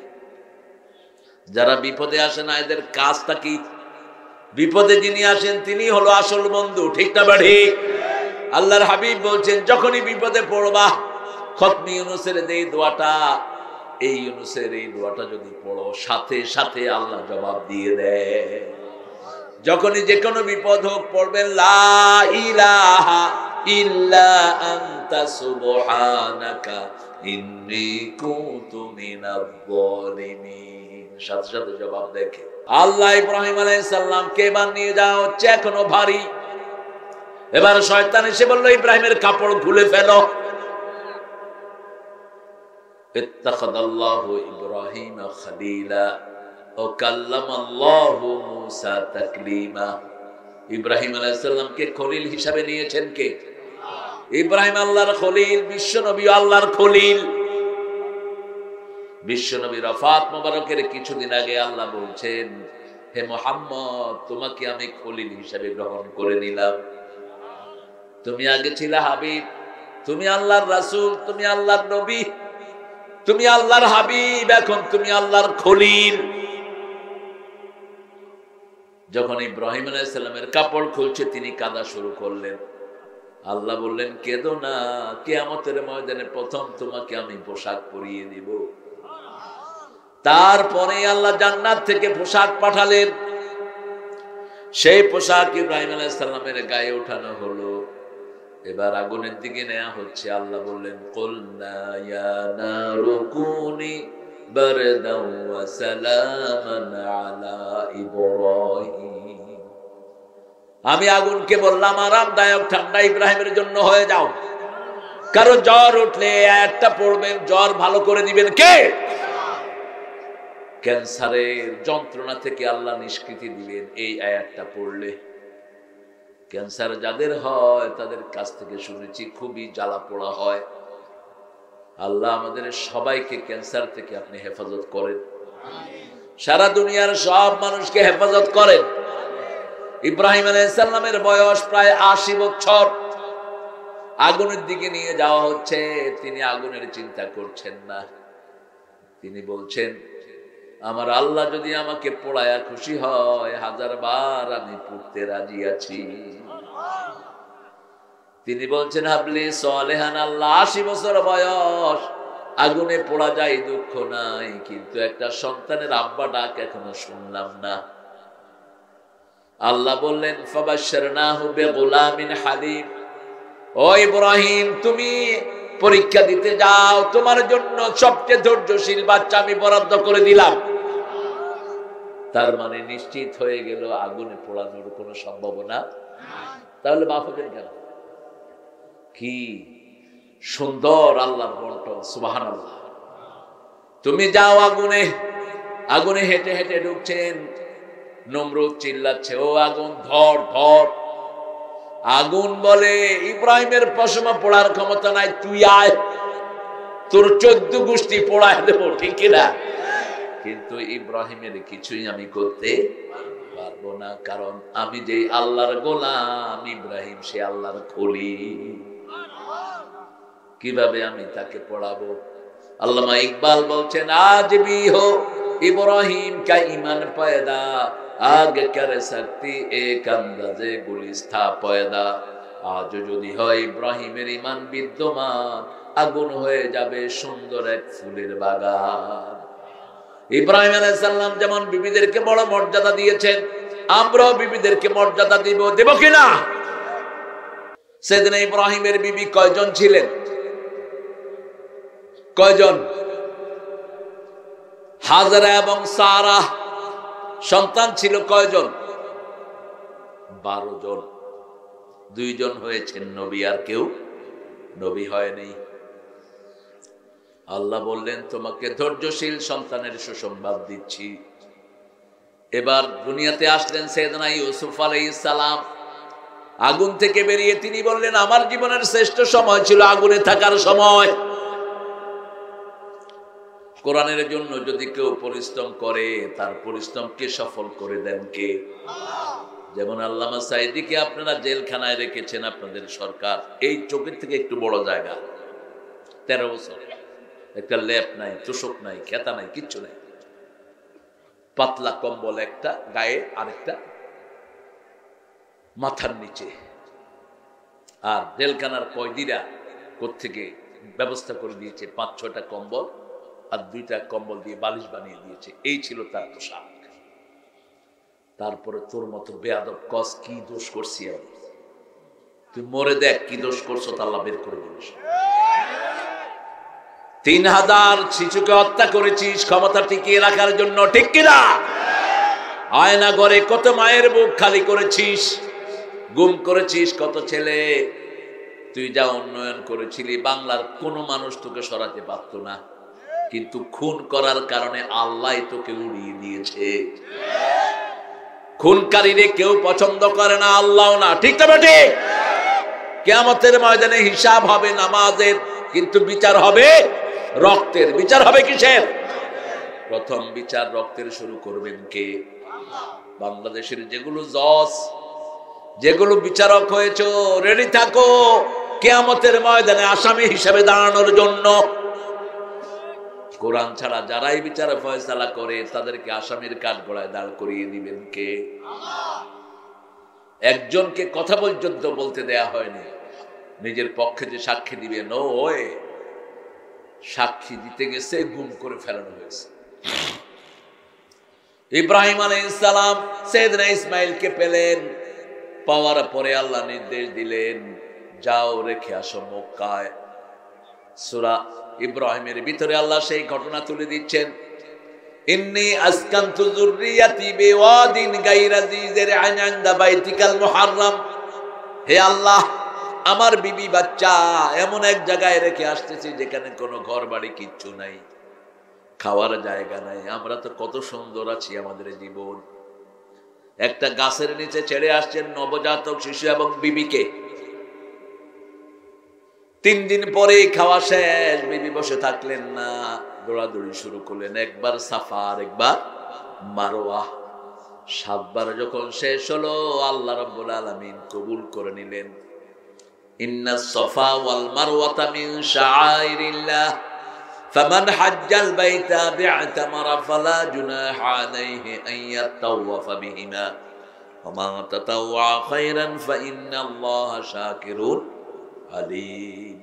যারা বিপদে আসে না, এদের কাজটা কি? বিপদে যিনি আসেন তিনি হলো আসল বন্ধু, ঠিক না ঠিক? আল্লাহর হাবিব বলছেন যখনই বিপদে পড়বা, খতমি ইউনূসের এই দোয়াটা, এই ইউনূসের এই দোয়াটা যদি পড়ো, সাথে সাথে আল্লাহ জবাব দিয়ে দেয়। যখনই যে কোনো বিপদ হোক পড়বেন লা ইলাহা ইল্লা আনতা সুবহানাকা ইন্নী কুনতু মিনাজ জালিমিন। সাথে সাথে জবাব দেখে আল্লাহ ইব্রাহিম আলাইহিস সালামকে বানিয়ে যাও হচ্ছে এখনো ভারী। এবার শয়তান এসে বলল ইব্রাহিমের কাপড় খুলে ফেলো। ইত্তাখাযাল্লাহু ইব্রাহিমা খলিলা ওয়া কাল্লামাল্লাহু মূসা তাকলিমা। ইব্রাহিম আলাইহিস সালামকে খলিল হিসাবে নিয়েছেন কে? ইব্রাহিম আল্লাহর খলিল, বিশ্বনবী আল্লাহর খলিল। বিশ্বনবী রফাত মোবারকের কিছুদিন আগে আল্লাহ বলছেন, হে মুহাম্মদ, তোমাকে আমি খলিল হিসাবে গ্রহণ করে নিলাম। তুমি আগে ছিলা হাবিব, তুমি আল্লাহর রাসূল, তুমি আল্লাহর নবী, তুমি আল্লাহর হাবিব, এখন তুমি আল্লাহর খলিল। যখন ইব্রাহিম আলাইহিস সালামের কাপড় খুলছে তিনি কাঁদা শুরু করলেন। আল্লাহ বললেন কেঁদো না, কিয়ামতের ময়দানে প্রথম তোমাকে আমি পোশাক পরিয়ে দিব। তারপরে আল্লাহ জান্নাত থেকে পোশাক পাঠালেন। সেই পোশাক ইব্রাহিম আলাইহিস সালামের গায়ে ওঠানো হলো। এবার আগুনের দিকে নেওয়া হচ্ছে। আল্লাহ বললেন কুলনা ইয়া নারু কুনি বারদাও ওয়া সালামান আলা ইব্রাহিম। আমি আগুনকে বললাম আরামদায়ক ঠান্ডা ইব্রাহিমের জন্য হয়ে যাও। কারো জ্বর উঠলে একটা পড়বেন, জ্বর ভালো করে দিবেন কে? ক্যান্সারের যন্ত্রণা থেকে আল্লাহ নিষ্কৃতি দিবেন এই আয়াতটা পড়লে। ক্যান্সার যাদের হয় তাদের কাছ থেকে শুনেছি খুবই জ্বালা পোড়া হয়। আল্লাহ আমাদের সবাইকে ক্যান্সার থেকে আপনি হেফাজত করেন, সারা দুনিয়ার সব মানুষকে হেফাজত করেন। ইব্রাহিম আলাইহিস সালামের বয়স প্রায় 80 বছর। আগুনের দিকে নিয়ে যাওয়া হচ্ছে, তিনি আগুনের চিন্তা করছেন না। তিনি বলছেন আমার আল্লাহ যদি আমাকে পোড়ায়া খুশি হয় 1000 বার আমি পুড়তে রাজি আছি। তিনি বলছেন হাবলি সালেহান আল্লাহ, 80 বছর বয়স, আগুনে পোড়া যায় দুঃখ নাই, কিন্তু একটা সন্তানের আব্বা ডাক এখনো শুনলাম না। আল্লাহ বললেন ফাবাশশারনাহু বিগুলামিন হালিম। ও ইব্রাহিম, তুমি পরীক্ষা দিতে যাও, তোমার জন্য সবচেয়ে ধৈর্যশীল বাচ্চা আমি বরাদ্দ করে দিলাম। তার মানে নিশ্চিত হয়ে গেল আগুনে পোড়ানোর কোনো সম্ভাবনা। তাহলে বাফাবেন কেন? কি সুন্দর আল্লাহর বন্টন, সুবহানাল্লাহ। তুমি যাও আগুনে, আগুনে হেঁটে হেঁটে ঢুকছেন, নমরুদ চিল্লাচ্ছে, ও আগুন ধর ধর। আগুন বলে, ইব্রাহিমের পশমা পোড়ার ক্ষমতা নাই, তুই আয়, তোর 14 গোষ্ঠী পোড়ায় দেবো, ঠিক কিনা? কিন্তু ইব্রাহিমের কিছুই আমি করতে পারবো না, কারণ আমি যে আল্লাহর গোলাম, ইব্রাহিম সে আল্লাহর খলিল। কিভাবে আমি তাকে পড়াবো? আল্লামা ইকবাল বলছেন, আজ ভি হো ইব্রাহিম কা ঈমান পয়দা, আগে করে সকতি এক আন্দাজে গুলিস্থা পয়দা। আজ যদি হয় ইব্রাহিমের ঈমান বিদ্যমান, আগুন হয়ে যাবে সুন্দর এক ফুলের বাগান। ইব্রাহিম আলাইহিস সালাম যেমন বিবিদেরকে বড় মর্যাদা দিয়েছেন, আমরাও বিবিদেরকে মর্যাদা দেব কিনা? সেদিন ইব্রাহিমের বিবি কয়জন ছিলেন? কয়জন? হাজরা এবং সারা। সন্তান ছিল কয়জন? 12 জন। 2 জন হয়েছেন নবী, আর কেউ নবী হয়নি। আল্লাহ বললেন, তোমাকে ধৈর্যশীল সন্তানের সুসংবাদ দিচ্ছি। এবার দুনিয়াতে আসলেন সাইয়েদনা ইউসুফ আলাইহিস সালাম। আগুন থেকে বেরিয়ে তিনি বললেন, আমার জীবনের শ্রেষ্ঠ সময় ছিল আগুনে থাকার সময়। কোরআনের জন্য যদি কেউ পরিশ্রম করে, তার পরিশ্রমকে সফল করে দেন কে? যেমন আল্লামা সাঈদীকে আপনারা জেলখানায় রেখেছেন আপনাদের সরকার, এই চোখের থেকে একটু বড় জায়গা, 13 বছর, একটা লেপ নাই, তোষক নাই, খেতা নাই, কিচ্ছু নাই, পাতলা কম্বল একটা গায়ে, আরেকটা মাথার নিচে। আর জেলখানার কয়েদিরা কোত্থেকে ব্যবস্থা করে দিয়েছে 5-6টা কম্বল, আর 2টা কম্বল দিয়ে বালিশ বানিয়ে দিয়েছে। এই ছিল তার পোশাক। তারপরে তোর মতো বেয়াদব কস, কি দোষ করছি আমি? তুই মরে দেখ কি দোষ করছো, তা আল্লাহ বের করে দিবে। 3000 শিশুকে হত্যা করেছিস ক্ষমতা টিকিয়ে রাখার জন্য, ঠিক কিনা? আয়না ঘরে কত মায়ের বুক খালি করেছিস, গুম করেছিস কত ছেলে। তুই যা উন্নয়ন করেছিলি, বাংলার কোনো মানুষ তোকে সরাতে পারত না, কিন্তু খুন করার কারণে আল্লাহ তোকে উড়িয়ে দিয়েছে। খুনকারীরে কেউ পছন্দ করে না, আল্লাহ না, ঠিক তবে ঠিক। কিয়ামতের ময়দানে হিসাব হবে নামাজের, কিন্তু বিচার হবে রক্তের। বিচার হবে কিসের? প্রথম বিচার রক্তের শুরু করবেন কে? বাংলাদেশের যেগুলো জজ, যেগুলো বিচারক হয়েছে, রেডি থাকো কিয়ামতের ময়দানে আসামি হিসেবে দাঁড়ানোর জন্য। কোরআন ছাড়া যারাই বিচার ফয়সালা করে, তাদেরকে আসামির কাঠগড়ায় দাঁড় করিয়ে দিবেন কে? একজনকে কথা পর্যন্ত বলতে দেয়া হয়নি, নিজের পক্ষে যে সাক্ষী দিবে, নো ওয়ে, সাক্ষী দিতে গেছে গুম করে ফেলানো হয়েছে। ইব্রাহিম আলাইহিস সালাম সাইয়েদনা ইসমাঈলকে পেলেন, পাওয়ার পরে আল্লাহ নির্দেশ দিলেন, যাও রেখে আসো মক্কায়। সূরা ইব্রাহিমের ভিতরে আল্লাহ সেই ঘটনা তুলে দিচ্ছেন, ইন্নী আসকানতু যুররিয়াতি বিওয়াদিন গায়রা যী যারইন ইনদা বাইতিকাল মুহাররম। হে আল্লাহ, আমার বিবি বাচ্চা এমন এক জায়গায় রেখে আসতেছি যেখানে কোনো ঘর বাড়ি কিচ্ছু নাই, খাওয়ার জায়গা নাই। আমরা তো কত সুন্দর আছি, আমাদের জীবন। একটা গাছের নিচে ছেড়ে আসছেন নবজাতক শিশু এবং বিবিকে। 3 দিন পরেই খাওয়া শেষ, বিবি বসে থাকলেন না, দৌড়াদৌড়ি শুরু করলেন। একবার সাফা, একবার মারওয়া, 7 বার যখন শেষ হলো, আল্লাহ রাব্বুল আলামিন কবুল করে নিলেন। ইন্নাস সাফা ওয়াল মারওয়াতা মিন শাআইরিল্লাহ, ফামান হাজ্জাল বাইতা বি'তামারা ফালা জুনাহা আলাইহি আন ইয়াতাওয়াফা বিহিমা ওয়া মা তাতাওয়া খায়রান ফা ইন্নাল্লাহা শাকিরুন আলিম।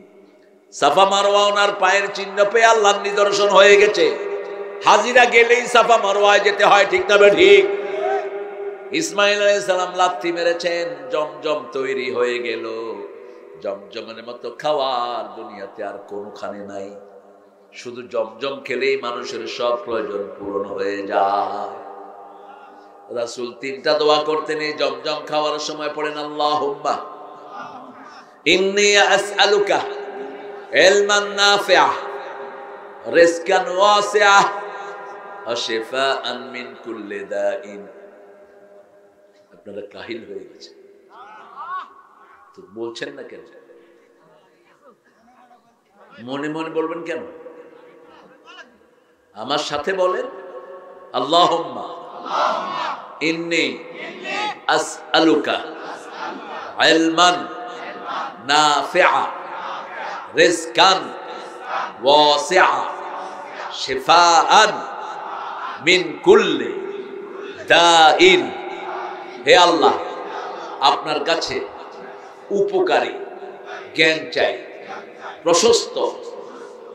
সাফা মারওয়া ওনার পায়ের চিহ্ন পেয়ে আল্লাহর নিদর্শন হয়ে গেছে। হাজিরা গেলেই সাফা মারওয়ায় যেতে হয়, ঠিক না ঠিক? ইসমাঈল আলাইহিস সালাম লাথি মেরেছেন, জমজম তৈরি হয়ে গেল। জমজমের মতো খাওয়ার দুনিয়াতে আর কোনখানে নাই। শুধু জমজম খেলেই মানুষের সব প্রয়োজন পূরণ হয়ে যায়। রাসূল তিনটা দোয়া করতেন এই জমজম খাওয়ার সময় পড়েন আল্লাহুম্মা ইন্নী আসআলুকা ইলমান নাফিআ রিজকান ওয়াসিআ ওয়া শিফাআন মিন কুল্লি দাইন। আপনারা কাহিল হয়ে গেছে তো বলছেন না কেন? মনে মনে বলবেন কেন? আমার সাথে বলেন আল্লাহুম্মা ইন্নী আসআলুকা ইলমান নাফিআ রিজকান ওয়াসিআ শিফাআন মিন কুল্লি দাইন। হে আল্লাহ, আপনার কাছে উপকারী জ্ঞান চাই, প্রশস্ত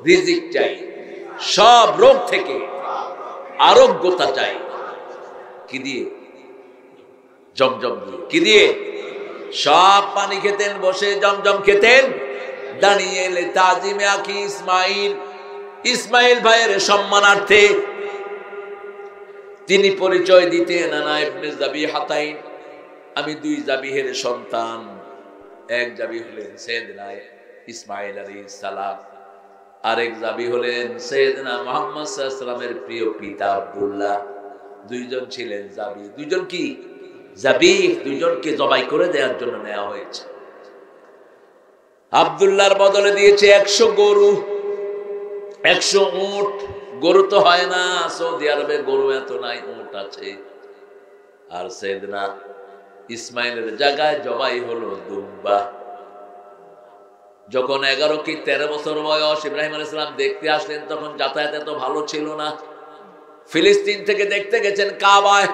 রিজিক চাই, সব রোগ থেকে আরোগ্যতা চাই। কি দিয়ে? জমজম দিয়ে। কি দিয়ে? সব পানি খেতেন, বসে জমজম খেতেন, দাঁড়িয়ে এলে তাজিমে আখি ইসমাইল ভাইয়ের সম্মানার্থে তিনি পরিচয় দিতেন আনা ইবনে যাবিহাতাইন, আমি দুই জাবিহের সন্তান। এক জাবি হলেন সাইয়েদনা ইসমাইল আলাইহিস সালাম, আরেক জাবি হলেন সাইয়েদনা মুহাম্মদ সাল্লাল্লাহু আলাইহি ওয়াসাল্লামের প্রিয় পিতা আব্দুল্লাহ। দুইজন ছিলেন জাবি। দুইজন কি? জাবিহ। দুইজনকে জবাই করে দেওয়ার জন্য নেওয়া হয়েছে। আব্দুল্লাহর বদলে দিয়েছে 100 গরু, 100 উট। গরু তো হয় না, সৌদি আরবে গরু এত নাই, উট আছে। আর সাইয়েদনা ইসমাইলের জায়গায় জবাই হলো দুম্বা। যখন 11 কি 13 বছর বয়স, ইব্রাহিম আলাইহিস সালাম দেখতে আসলেন, তখন যাতায়াত এত ভালো ছিল না। ফিলিস্তিন থেকে দেখতে গেছেন কাবায়,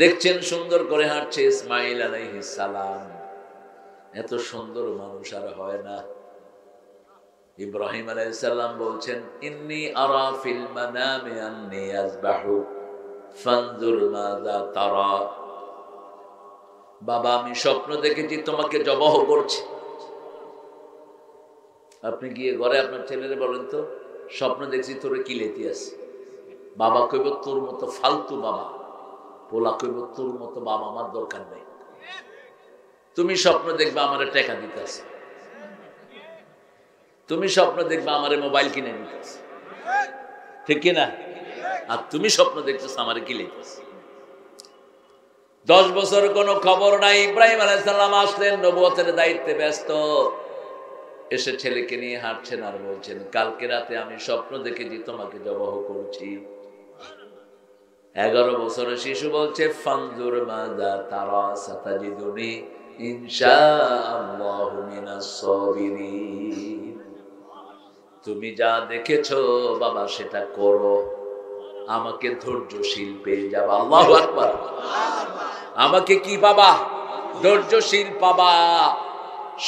দেখছেন সুন্দর করে হাঁটছে ইসমাইল আলাইহিস সালাম। এত সুন্দর মানুষ আর হয় না। ইব্রাহিম আলাইহিস সালাম বলছেন, ইন্নী আরা ফিল মানামি আন্নী আযবাহু ফানজুর মাযা তারা। বাবা, আমি স্বপ্ন দেখেছি তোমাকে জবাহ করছি। আপনি গিয়ে ঘরে আপনার ছেলেরে বলেন তো, স্বপ্ন দেখছি তোরে কিলেতি আছে। বাবা কইব তোর মতো ফালতু বাবা। পোলা কইব তোর মতো বাবা আমার দরকার নেই। তুমি স্বপ্ন দেখবা আমারে টাকা দিতেছে, তুমি স্বপ্ন দেখবা আমারে মোবাইল কিনে দিতেছে, ঠিক কিনা? আর তুমি স্বপ্ন দেখছো আমারে কিলেতেছে। 10 বছর কোনো খবর নাই। ইব্রাহিম আলাইহিস সালাম আসলেন, নবুয়তের দায়িত্বে ব্যস্ত। এসে ছেলেকে নিয়ে হাঁটছেন আর বলছেন, কালকে রাতে আমি স্বপ্ন দেখেছি তোমাকে জবাহ করছি। 11 বছরের শিশু বলছে, ফানজুর মাযা তারা সাতাজিদুনি ইনশাআল্লাহু মিনাস সাবিরিন। তুমি যা দেখেছো বাবা সেটা করো, আমাকে ধৈর্যশীল পেয়ে যাবা। আল্লাহু আকবার। আমাকে কি বাবা? ধৈর্যশীল পাবা।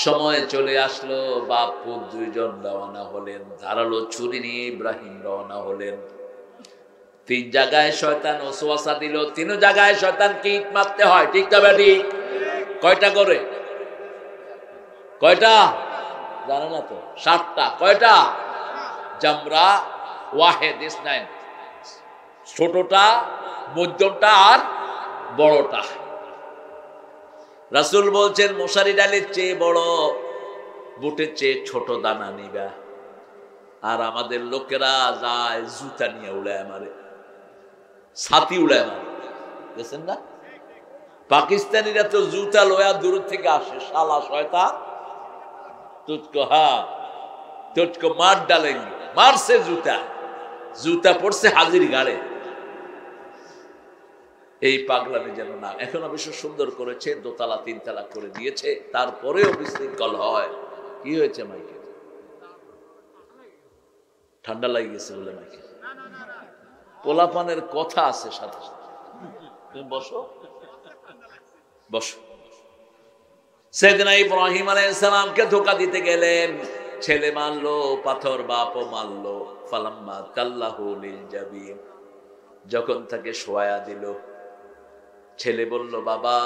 সময় চলে আসলো, বাপ পুত দুইজন রওনা হলেন। ধারালো ছুরি নিয়ে ইব্রাহিম রওনা হলেন। 3 জায়গায় শয়তান ওয়াসওয়াসা দিল, 3 জায়গায় শয়তানকে ইট মারতে হয়, ঠিক না বেটি? কয়টা করে? কয়টা জানো না তো? 7টা। কয়টা? জামরা, ওয়াহেদ, ইসনাইন। ছোটটা, মধ্যমটা আর বড়টা। রাসূল বলছেন, মশারি ডালের চেয়ে বড়, বুটের চেয়ে ছোট দানা নিবা। আর আমাদের লোকেরা যায় জুতা নিয়ে উড়ায় মারে, ছাতি উড়ায় মারে, দেখছেন না? পাকিস্তানিরা তো জুতা লয়া দূর থেকে আসে, শালা শয়তান তুজকো মার ডালেঙ্গে। মারছে জুতা পড়ছে হাজির গাড়ে। এই পাগলামি যেন না। এখন অবশ্য সুন্দর করেছে, 2 তলা 3 তলা করে দিয়েছে, তারপরেও বিশৃঙ্খল হয়। কি হয়েছে মাইকে? ঠান্ডা লাগে গেছে বলে মাইকে? পোলাপানের কথা আছে সাথে সাথে। তুমি বসো বসো। সাইয়েদনা ইব্রাহিম আলাইহিস সালামকে ধোঁকা দিতে গেলেন, ছেলে মারলো, পাথর বাপও মারলো। ফালাম্মা কাল্লাহু লিল জাবিন, যখন তাকে শোয়া দিল, ছেলে বলল, বাবা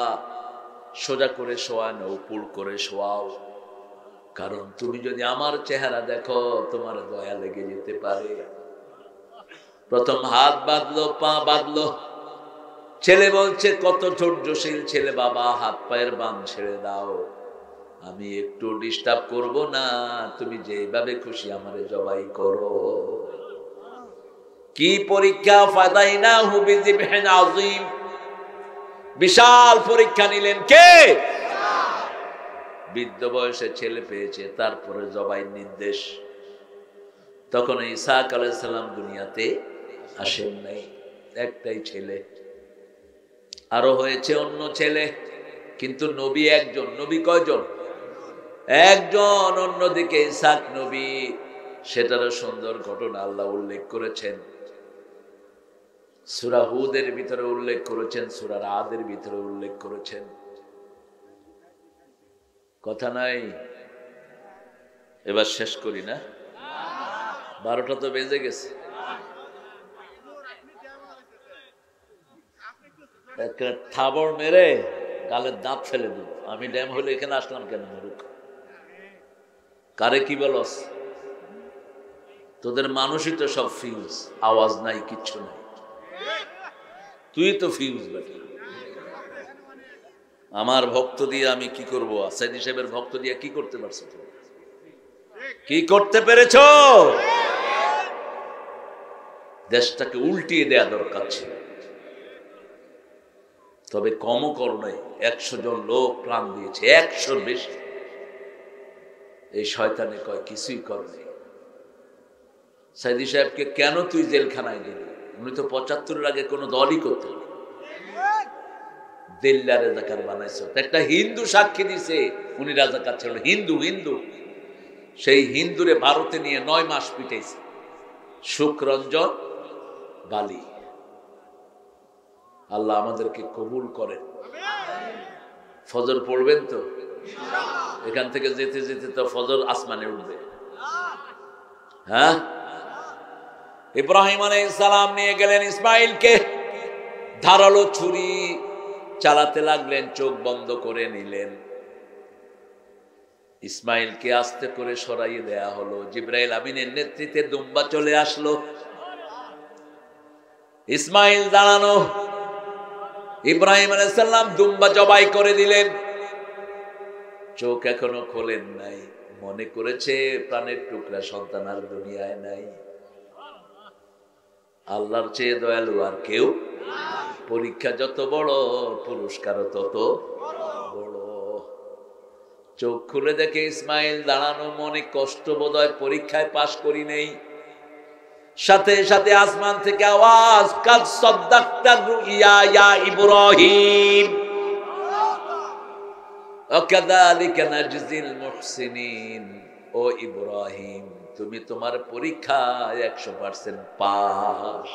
সোজা করে শোয়া না, উপর করে শোয়াও, কারণ তুমি যদি আমার চেহারা দেখো তোমার দয়া লেগে যেতে পারে। প্রথম হাত বাঁধলো, পা বাঁধলো। ছেলে বলছে, কত ধৈর্যশীল ছেলে বাবা, হাত পায়ের বাঁধ ছেড়ে দাও, আমি একটু ডিস্টার্ব করব না, তুমি যেভাবে খুশি আমারে জবাই করো। কি পরীক্ষা! ফাদাইনাহু বিযিবহিন আযীম, বিশাল পরীক্ষা নিলেন কে? বৃদ্ধ বয়সে ছেলে পেয়েছে, তারপরে জবাইয়ের নির্দেশ। তখন ইসহাক আলাইহিস সালাম দুনিয়াতে আসেন নাই, একটাই ছেলে। আরো হয়েছে অন্য ছেলে, কিন্তু নবী একজন। নবী কয়জন? একজন। অন্যদিকে ইসহাক নবী, সেটারও সুন্দর ঘটনা আল্লাহ উল্লেখ করেছেন। সূরা হুদের ভিতরে উল্লেখ করেছেন, সূরা আদের ভিতরে উল্লেখ করেছেন। কথা নাই, এবার শেষ করি না? 12টা তো বেজে গেছে। একটা থাবড় মেরে গালের দাঁত ফেলে দেব। আমি ড্যাম হলে এখানে আসলাম কেন? মরুক, কারে কি বলস? তোদের মানুষই তো সব ফিউজ, আওয়াজ নাই, কিচ্ছু নাই। তুই তো ফিউজ বেটা। আমার ভক্ত দিয়ে আমি কি করব? সাইদি সাহেবের ভক্ত দিয়ে কি করতে পারছো? কি করতে পেরেছ? দেশটাকে উল্টিয়ে দেয়া দরকার ছিল, তবে কমও করো নাই। 100 জন লোক প্রাণ দিয়েছে, 100-র বেশি। এই শয়তানে কয় কিছুই করনি। সাইদি সাহেবকে কেন তুই জেলখানায় দিলি? উনি তো 75-এর আগে কোনো দলই করতে না। দিল্লা রাজাকার বানাইছো। একটা হিন্দু সাক্ষী দিছে উনি রাজাকার ছিল। হিন্দু হিন্দু সেই হিন্দুরে ভারতে নিয়ে 9 মাস পিটাইছে। সুখরঞ্জন বালি। আল্লাহ আমাদেরকে কবুল করেন। ফজর পড়বেন তো? এখান থেকে যেতে যেতে তো ফজর আসমানে উঠবে। হ্যাঁ, ইব্রাহিম আলাইহিস সালাম নিয়ে গেলেন ইসমাইলকে, ধারালো ছুরি চালাতে লাগলেন, চোখ বন্ধ করে নিলেন। ইসমাইলকে আস্তে করে সরাইয়ে দেয়া হলো। জিবরাইল আমিনের নেতৃত্বে দুম্বা চলে আসলো। ইসমাইল দাঁড়ানো, ইব্রাহিম আলাইহিস সালাম দুম্বা জবাই করে দিলেন। চোখ এখনো খোলেন নাই, মনে করেছে প্রাণের টুকরা সন্তান আর দুনিয়ায় নাই। আল্লাহর চেয়ে দয়ালু আর কেউ? পরীক্ষা যত বড়, পুরস্কারও তত বড়। চোখ খুলে দেখে ইসমাইল দাঁড়ানো, মনে কষ্ট বোধ হয় পরীক্ষায় পাশ করি নেই। সাথে সাথে আসমান থেকে আওয়াজ, কাদ সাদ্দাকতা রুইয়া ইয়া ইব্রাহিম ওয়াকাযালিকা নাজজিল মুহসিনিন। ও ইব্রাহিম, তুমি তোমার পরীক্ষায় 100% পাস।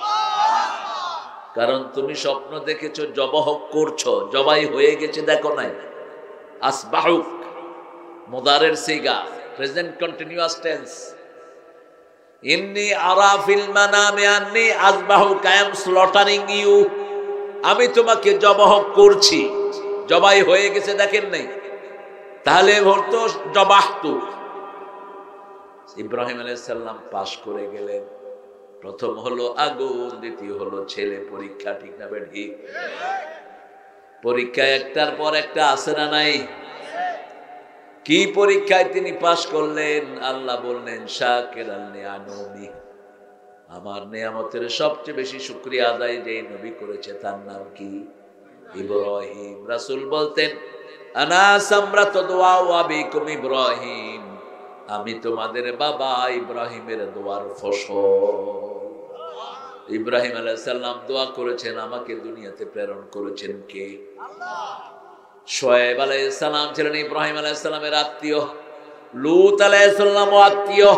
কারণ তুমি স্বপ্ন দেখেছো, জবাহ করছো, জবাই হয়ে গেছে, দেখো নাই। আসবাহুক মুদারের সিগা, প্রেজেন্ট কন্টিনিউয়াস টেন্স। ইন্নী আরা ফিল মানামি আন্নী আসবাহুক, আই এম স্লটারিং ইউ। আমি তোমাকে জবাহ করছি, জবাই হয়ে গেছে, দেখেন নাই? তাহলে বলতো জবাহতু। ইব্রাহিম আলাইহিস সালাম পাশ করে গেলেন। প্রথম হলো আগুন, দ্বিতীয় হলো ছেলে। পরীক্ষা, ঠিক না বেঠি? পরীক্ষা একটার পর একটা আছে না নাই? কি পরীক্ষায় তিনি পাশ করলেন? আল্লাহ বললেন, শাকিরাল নিআমি, আমার নিয়ামতের সবচেয়ে বেশি শুকরিয়া আদায় যেই নবী করেছে তার নাম কি? ইব্রাহিম। রাসূল বলতেন, আনা সামরাতু দুআ আবিকুম ইব্রাহিম, আমি তোমাদের বাবা ইব্রাহিমের দোয়ার ফসল। ইব্রাহিম আলাইহিস সালাম দোয়া করেছেন, আমাকে দুনিয়াতে প্রেরণ করেছেন কে? আল্লাহ। শুআয়ব আলাইহিস সালাম ছিলেন ইব্রাহিম আলাইহিস সালামের আত্মীয়। লূত আলাইহিস সালাম আত্মীয়।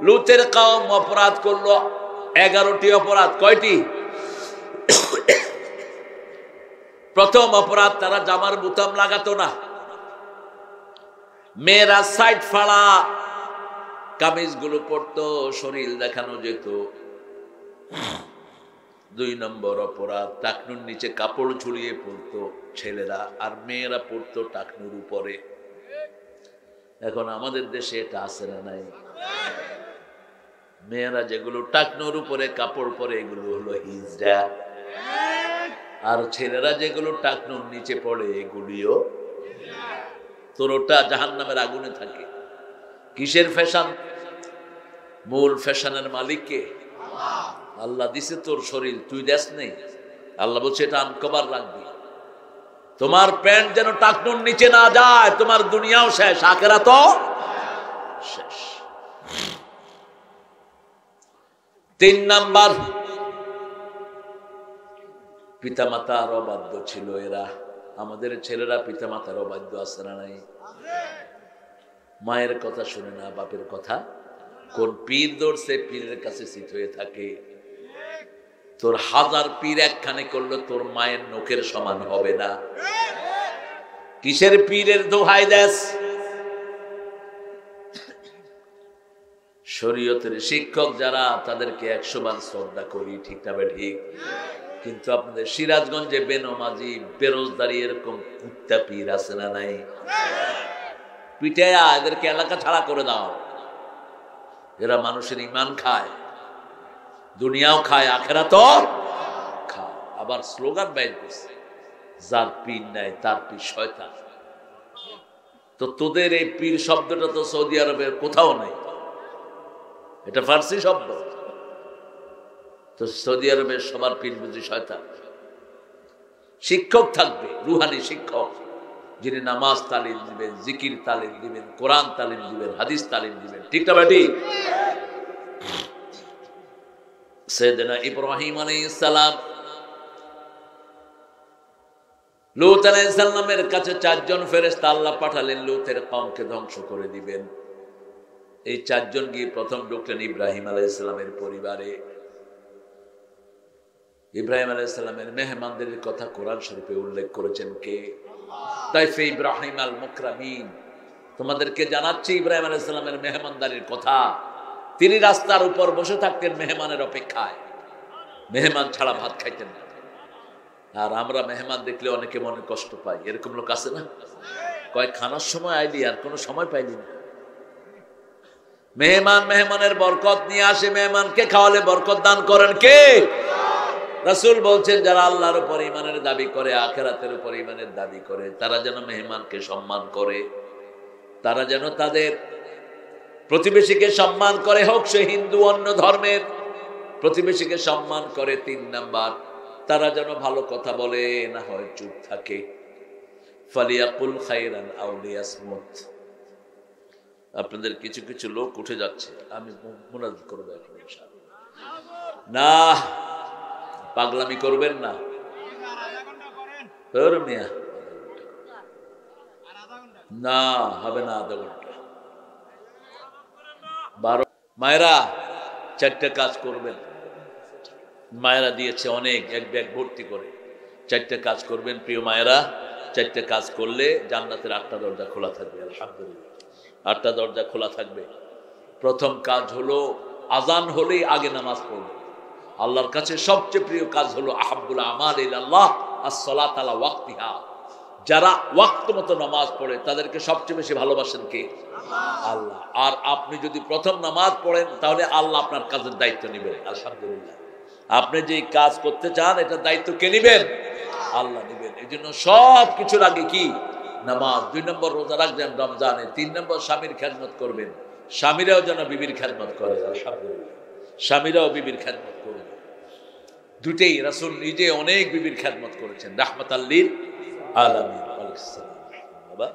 লূতের কওম অপরাধ করলো 11টি অপরাধ। কয়টি? প্রথম অপরাধ, তারা জামার বুতাম লাগাতো না। মেয়েরা সাইড ফাড়া কামিজ গুলো পরতো, শরীর দেখানো যেত। 2 নম্বর অপরাধ, টাকনুর নিচে কাপড় ঝুলিয়ে পড়তো ছেলেরা, আর মেয়েরা পড়তো টাকনুর উপরে। এখন আমাদের দেশে এটা আছে না নাই? মেয়েরা যেগুলো টাকনোর উপরে কাপড় পরে এগুলো হলো হিজড়া, আর ছেলেরা যেগুলো টাকনোর নিচে পড়ে এগুলিও। তোর ওটা জাহান্নামের আগুনে থাকে। কিসের ফ্যাশন? মূল ফ্যাশনের মালিক কে? আল্লাহ দিছে তোর শরীর, তুই দেশ নেই। আল্লাহ বলছে এটা আনকভার রাখবি। তোমার প্যান্ট যেন টাকনুর নিচে না যায়, তোমার দুনিয়াও শেষ, আখিরাতও শেষ। 3 নাম্বার, পিতামাতার অবাধ্য ছিল এরা। আমাদের ছেলেরা পিতামাতার অবাধ্য আছে না নাই? মায়ের কথা শুনে না, বাপের কথা। কোন পীর ধরছে, পীরের কাছে চিত হয়ে থাকে। তোর 1000 পীর একখানে করলে তোর মায়ের নখের সমান হবে না। কিসের পীরের দোহাই দেশ? শরীয়তের শিক্ষক যারা, তাদেরকে 100 বার শ্রদ্ধা করি, ঠিক না ঠিক? কিন্তু আপনাদের সিরাজগঞ্জে বেনমাজি, বেরোজদারি এরকম কুত্তা পীর আছে না নাই? পিটায়া এদেরকে এলাকা ছাড়া করে দাও। এরা মানুষের ইমান খায়, দুনিয়াও খায়, আখিরাতও খায়। আবার স্লোগান বাইর করছে, যার পীর নাই তার পীর শয়তান। তো তোদের এই পীর শব্দটা তো সৌদি আরবের কোথাও নাই, এটা ফার্সি শব্দ। তো সৌদি আরবের সবার পীর বুঝি শয়তান? শিক্ষক থাকবে, রুহানি শিক্ষক, যিনি নামাজ তালিম দিবেন, জিকির তালিম দিবেন, কোরআন তালিম দিবেন, হাদিস তালিম দিবেন, ঠিক না বেটি? সাইয়েদনা ইব্রাহিম আলাইহিস সালাম লূত আলাইহিস সালামের কাছে 4 জন ফেরেশতা আল্লাহ পাঠালেন লূতের কওমকে ধ্বংস করে দিবেন। এই 4 জন গিয়ে প্রথম ঢুকলেন ইব্রাহিম আলাইহিস সালামের পরিবারে। ইব্রাহিম আলাইহিস সালামের মেহমানদের কথা কোরআন শরীফে উল্লেখ করেছেন কে? তাইফে ইব্রাহিম আল মুকরামিন। তোমাদেরকে জানাচ্ছি ইব্রাহিম আলাইহিস সালামের মেহমানদারির কথা। তিনি রাস্তার উপর বসে থাকতেন মেহমানের অপেক্ষায়, মেহমান ছাড়া ভাত খাইতেন না। আর আমরা মেহমান দেখলে অনেকে মনে কষ্ট পাই, এরকম লোক আছে না? কয় খানার সময় আইলি আর কোনো সময় পাইলি না। মেহমানের বরকত নিয়ে আসে, মেহমানকে খাওয়ালে বরকত দান করেন কে? রাসূল বলছেন যারা আল্লাহর উপর ঈমানের দাবি করে, আখিরাতের উপর ঈমানের দাবি করে, তারা যেন মেহমানকে সম্মান করে, তারা যেন তাদের প্রতিবেশীকে সম্মান করে, হোক সে হিন্দু অন্য ধর্মের, প্রতিবেশীকে সম্মান করে। 3 নাম্বার, তারা যেন ভালো কথা বলে, না হয় চুপ থাকে। ফালিয়াকুল খায়রান আও লিয়াসমুত। আপনাদের কিছু কিছু লোক উঠে যাচ্ছে, আমি মুনাজাত করব এখন ইনশাআল্লাহ। না, পাগলামি করবেন না। না, হবে না আধা ঘন্টা। 12 মায়েরা 4টা কাজ করবেন। মায়েরা দিয়েছে অনেক, এক ব্যাগ ভর্তি করে। 4টা কাজ করবেন প্রিয় মায়েরা। 4টা কাজ করলে জান্নাতের 8টা দরজা খোলা থাকবে। আলহামদুলিল্লাহ, 8টা দরজা খোলা থাকবে। প্রথম কাজ হলো আজান হলেই আগে নামাজ পড়বে। আল্লাহর কাছে সবচেয়ে প্রিয় কাজ হলো আহাব্বুল আমাল ইলাল্লাহ আস-সালাত আলা ওয়াক্তিহা। যারা ওয়াক্ত মতো নামাজ পড়ে তাদেরকে সবচেয়ে বেশি ভালোবাসেন কে? আল্লাহ। আর আপনি যদি প্রথম নামাজ পড়েন তাহলে আল্লাহ আপনার কাজের দায়িত্ব নেবেন। আলহামদুলিল্লাহ, আপনি যে কাজ করতে চান এটার দায়িত্ব কে নেবেন? আল্লাহ নেবেন। এই জন্য সব কিছুর আগে কি? নামাজ। 2 নম্বর রোজা রাখবেন রমজানে। 3 নম্বর স্বামীর খেদমত করবেন, স্বামীরাও যেন বিবির খেদমত করে। আলহামদুলিল্লাহ, স্বামীরাও বিবির খেদমত করবে। দুটেই রাসূল নিজে অনেক বিবির খেদমত করেছেন, রাহমাতাল লিল আলামিন। বাবা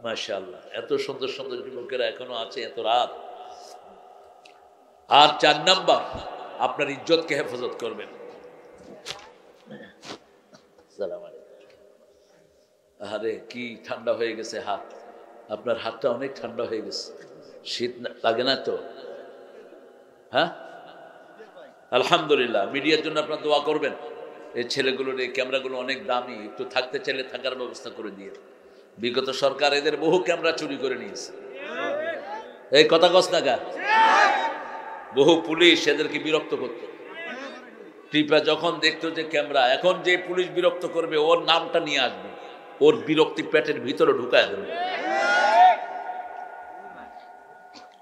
মাশাআল্লাহ, এত সুন্দর সুন্দর যুবকেরা এখনো আছে এত রাত। আর 4 নাম্বার, আপনার ইজ্জতকে হেফাজত করবেন। আরে কি ঠান্ডা হয়ে গেছে হাত, আপনার হাতটা অনেক ঠান্ডা হয়ে গেছে। শীত লাগে না তো? হ্যাঁ, আলহামদুলিল্লাহ। মিডিয়ার জন্য আপনার দোয়া করবেন। এই ছেলেগুলোর এই ক্যামেরাগুলো অনেক দামি, একটু থাকতে চাইলে থাকার ব্যবস্থা করে দিয়ে। বিগত সরকার এদের বহু ক্যামেরা চুরি করে নিয়েছে। এই কথা কস না গা, বহু পুলিশ এদেরকে বিরক্ত করত। টিপা যখন দেখতো যে ক্যামেরা, এখন যে পুলিশ বিরক্ত করবে ওর নামটা নিয়ে আসবে, ওর বিরক্তি পেটের ভিতরে ঢুকায় দেবে।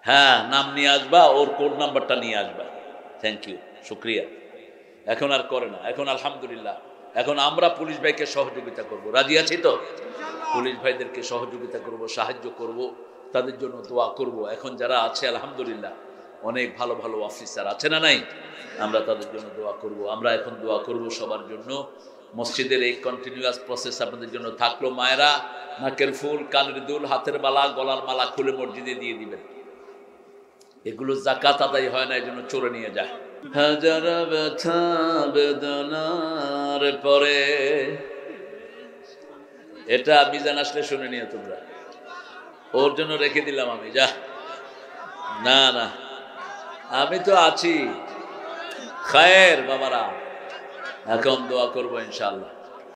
হ্যাঁ, নাম নিয়ে আসবা, ওর কোড নাম্বারটা নিয়ে আসবা। থ্যাংক ইউ, শুক্রিয়া। এখন আর করে না, এখন আলহামদুলিল্লাহ, এখন আমরা পুলিশ ভাইকে সহযোগিতা করব। রাজি আছি তো? পুলিশ ভাইদেরকে সহযোগিতা করব, সাহায্য করব, তাদের জন্য দোয়া করব। এখন যারা আছে আলহামদুলিল্লাহ অনেক ভালো ভালো অফিসার আছে না নাই? আমরা তাদের জন্য দোয়া করব। আমরা এখন দোয়া করব সবার জন্য। মসজিদের এই কন্টিনিউয়াস প্রসেস আপনাদের জন্য থাকলো। মায়েরা নাকের ফুল, কানের দুল, হাতের মালা, গলার মালা খুলে মসজিদে দিয়ে দিবেন। এগুলো যাকাত আদায় হয় না, এই জন্য চোরে নিয়ে যায়। হাজার ব্যথা বেদনার পরে, এটা মিজান আসলে শুনে নিও তোমরা, ওর জন্য রেখে দিলাম আমি। যা, না না, আমি তো আছি। খায়ের বাবারা, এখন দোয়া করবো ইনশাআল্লাহ।